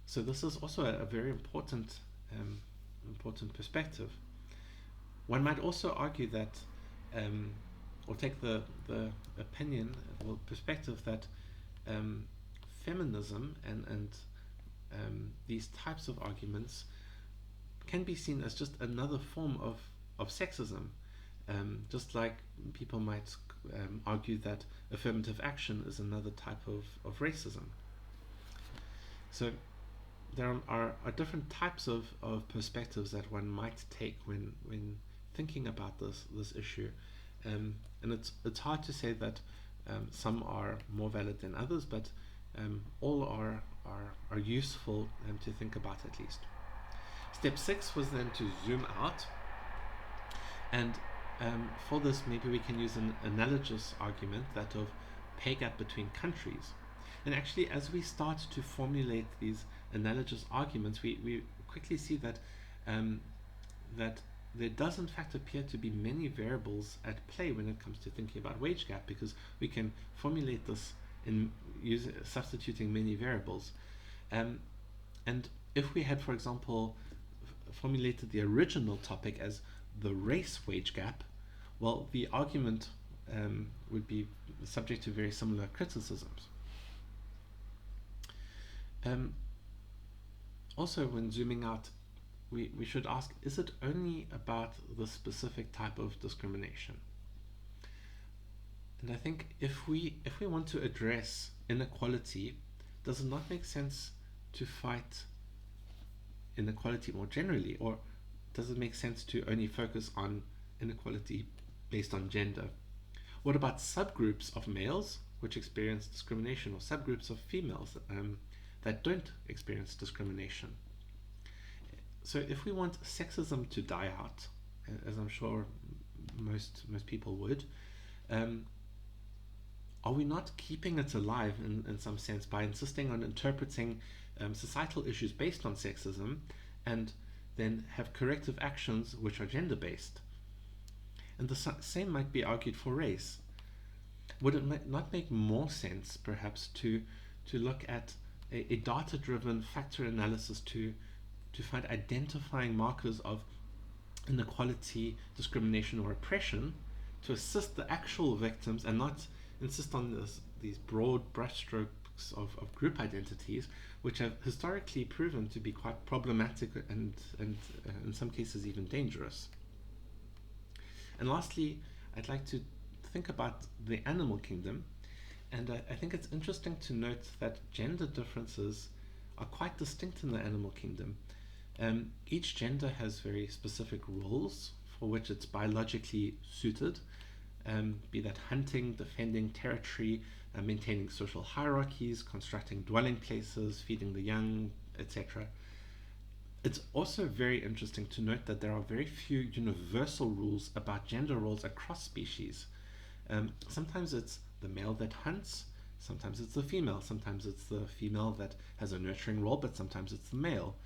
So this is also a very important perspective. One might also argue that, or take the opinion or perspective that feminism and these types of arguments can be seen as just another form of sexism, just like people might argue that affirmative action is another type of racism. So there are different types of perspectives that one might take when thinking about this issue, and it's hard to say that some are more valid than others, but all are useful to think about at least. Step 6 was then to zoom out, and for this maybe we can use an analogous argument, that of pay gap between countries. And actually, as we start to formulate these analogous arguments, we quickly see that there does in fact appear to be many variables at play when it comes to thinking about wage gap, because we can formulate this in substituting many variables. And if we had, for example, formulated the original topic as the race wage gap, well, the argument would be subject to very similar criticisms. Also, when zooming out, we should ask, is it only about the specific type of discrimination? And I think if we want to address inequality, does it not make sense to fight inequality more generally, or does it make sense to only focus on inequality based on gender? What about subgroups of males which experience discrimination, or subgroups of females that don't experience discrimination? So if we want sexism to die out, as I'm sure most people would, are we not keeping it alive in some sense by insisting on interpreting societal issues based on sexism, and then have corrective actions which are gender-based? And the same might be argued for race. Would it not make more sense, perhaps, to look at a data-driven factor analysis to find identifying markers of inequality, discrimination, or oppression, to assist the actual victims, and not insist on these broad brushstrokes of group identities, which have historically proven to be quite problematic and in some cases even dangerous. And lastly, I'd like to think about the animal kingdom, and I think it's interesting to note that gender differences are quite distinct in the animal kingdom. Each gender has very specific roles for which it's biologically suited, be that hunting, defending territory, maintaining social hierarchies, constructing dwelling places, feeding the young, etc. It's also very interesting to note that there are very few universal rules about gender roles across species. Sometimes it's the male that hunts, sometimes it's the female, sometimes it's the female that has a nurturing role, but sometimes it's the male.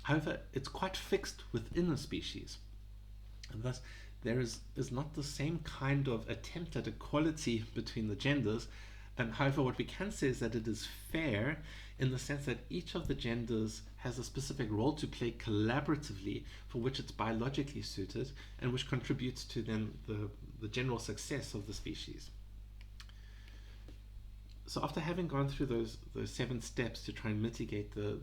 However, it's quite fixed within a species. And thus, there is not the same kind of attempt at equality between the genders. However, what we can say is that it is fair in the sense that each of the genders has a specific role to play collaboratively for which it's biologically suited, and which contributes to then the general success of the species. So after having gone through those 7 steps to try and mitigate the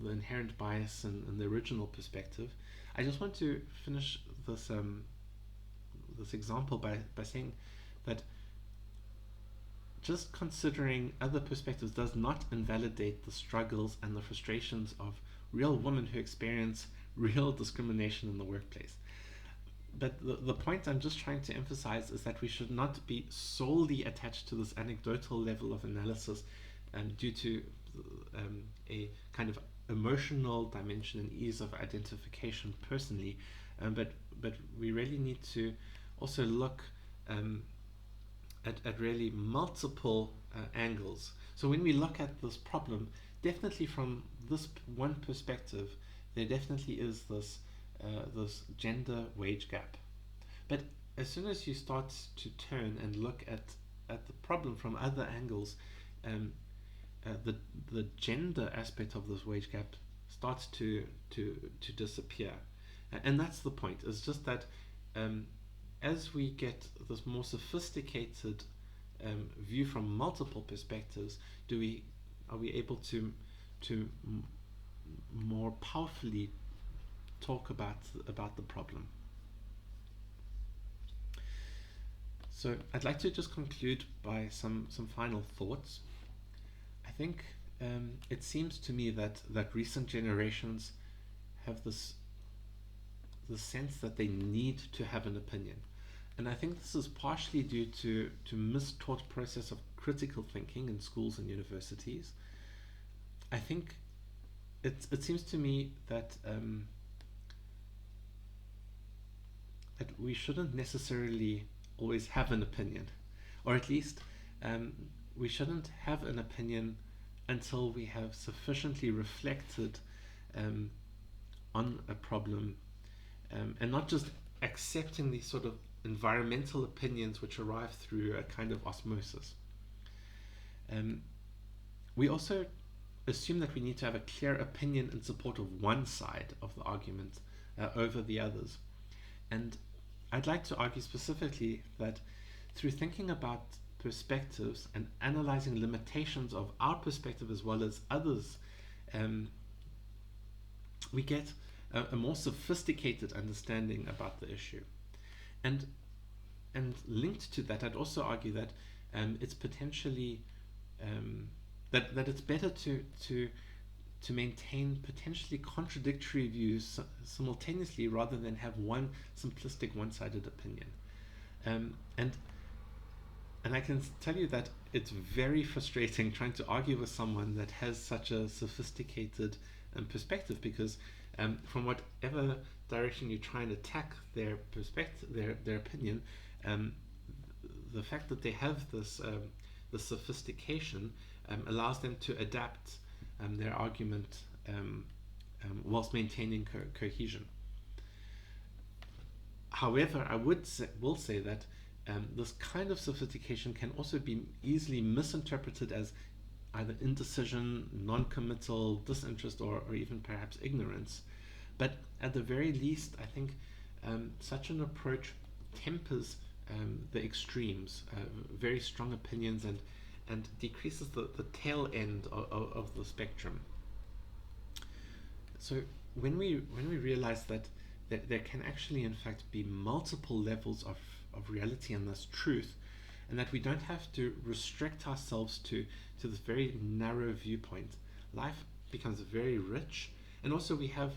inherent bias and the original perspective, I just want to finish this example by saying that just considering other perspectives does not invalidate the struggles and the frustrations of real women who experience real discrimination in the workplace. But the point I'm just trying to emphasize is that we should not be solely attached to this anecdotal level of analysis due to a kind of emotional dimension and ease of identification personally, but we really need to also look at really multiple angles. So when we look at this problem, definitely from this one perspective, there definitely is this gender wage gap. But as soon as you start to turn and look at the problem from other angles, the gender aspect of this wage gap starts to disappear. And that's the point. It's just that as we get this more sophisticated view from multiple perspectives, are we able to more powerfully talk about the problem. So I'd like to just conclude by some final thoughts. I think it seems to me that recent generations have this sense that they need to have an opinion. And I think this is partially due to mistaught process of critical thinking in schools and universities. I think it seems to me that that we shouldn't necessarily always have an opinion, or at least we shouldn't have an opinion until we have sufficiently reflected on a problem, and not just accepting these sort of environmental opinions which arrive through a kind of osmosis. We also assume that we need to have a clear opinion in support of one side of the argument over the others. And I'd like to argue specifically that through thinking about perspectives and analyzing limitations of our perspective as well as others, we get a more sophisticated understanding about the issue. And and linked to that, I'd also argue that it's potentially that it's better to maintain potentially contradictory views simultaneously rather than have one simplistic, one-sided opinion. And I can tell you that it's very frustrating trying to argue with someone that has such a sophisticated perspective, because from whatever direction you try and attack their perspective, their opinion, the fact that they have this sophistication allows them to adapt their argument whilst maintaining cohesion. However, I will say that this kind of sophistication can also be easily misinterpreted as either indecision, non-committal, disinterest, or even perhaps ignorance. But at the very least, I think such an approach tempers the extremes, very strong opinions, and decreases the tail end of the spectrum. So when we realize that there can actually in fact be multiple levels of reality and thus truth, and that we don't have to restrict ourselves to this very narrow viewpoint, life becomes very rich, and also we have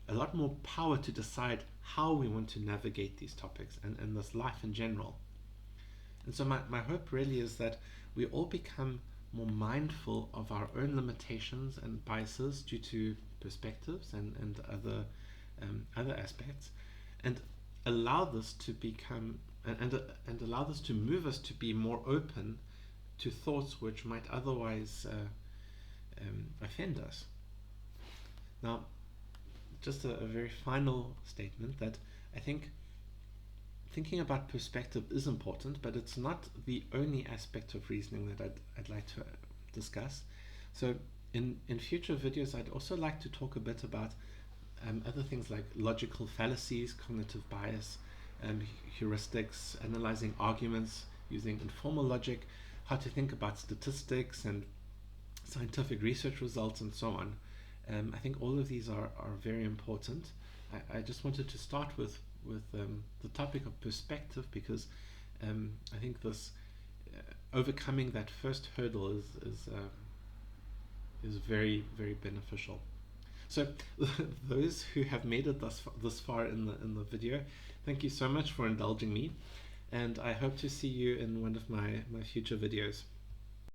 a lot more power to decide how we want to navigate these topics and this life in general. And so my hope really is that we all become more mindful of our own limitations and biases due to perspectives and other aspects, and allow this to become and allow this to move us to be more open to thoughts which might otherwise offend us. Now, just a very final statement, that I think thinking about perspective is important, but it's not the only aspect of reasoning that I'd like to discuss. So in future videos, I'd also like to talk a bit about other things like logical fallacies, cognitive bias, heuristics, analyzing arguments using informal logic, how to think about statistics and scientific research results, and so on. I think all of these are very important. I just wanted to start with the topic of perspective, because I think this overcoming that first hurdle is very, very beneficial. So those who have made it this far in the video, thank you so much for indulging me, and I hope to see you in one of my future videos.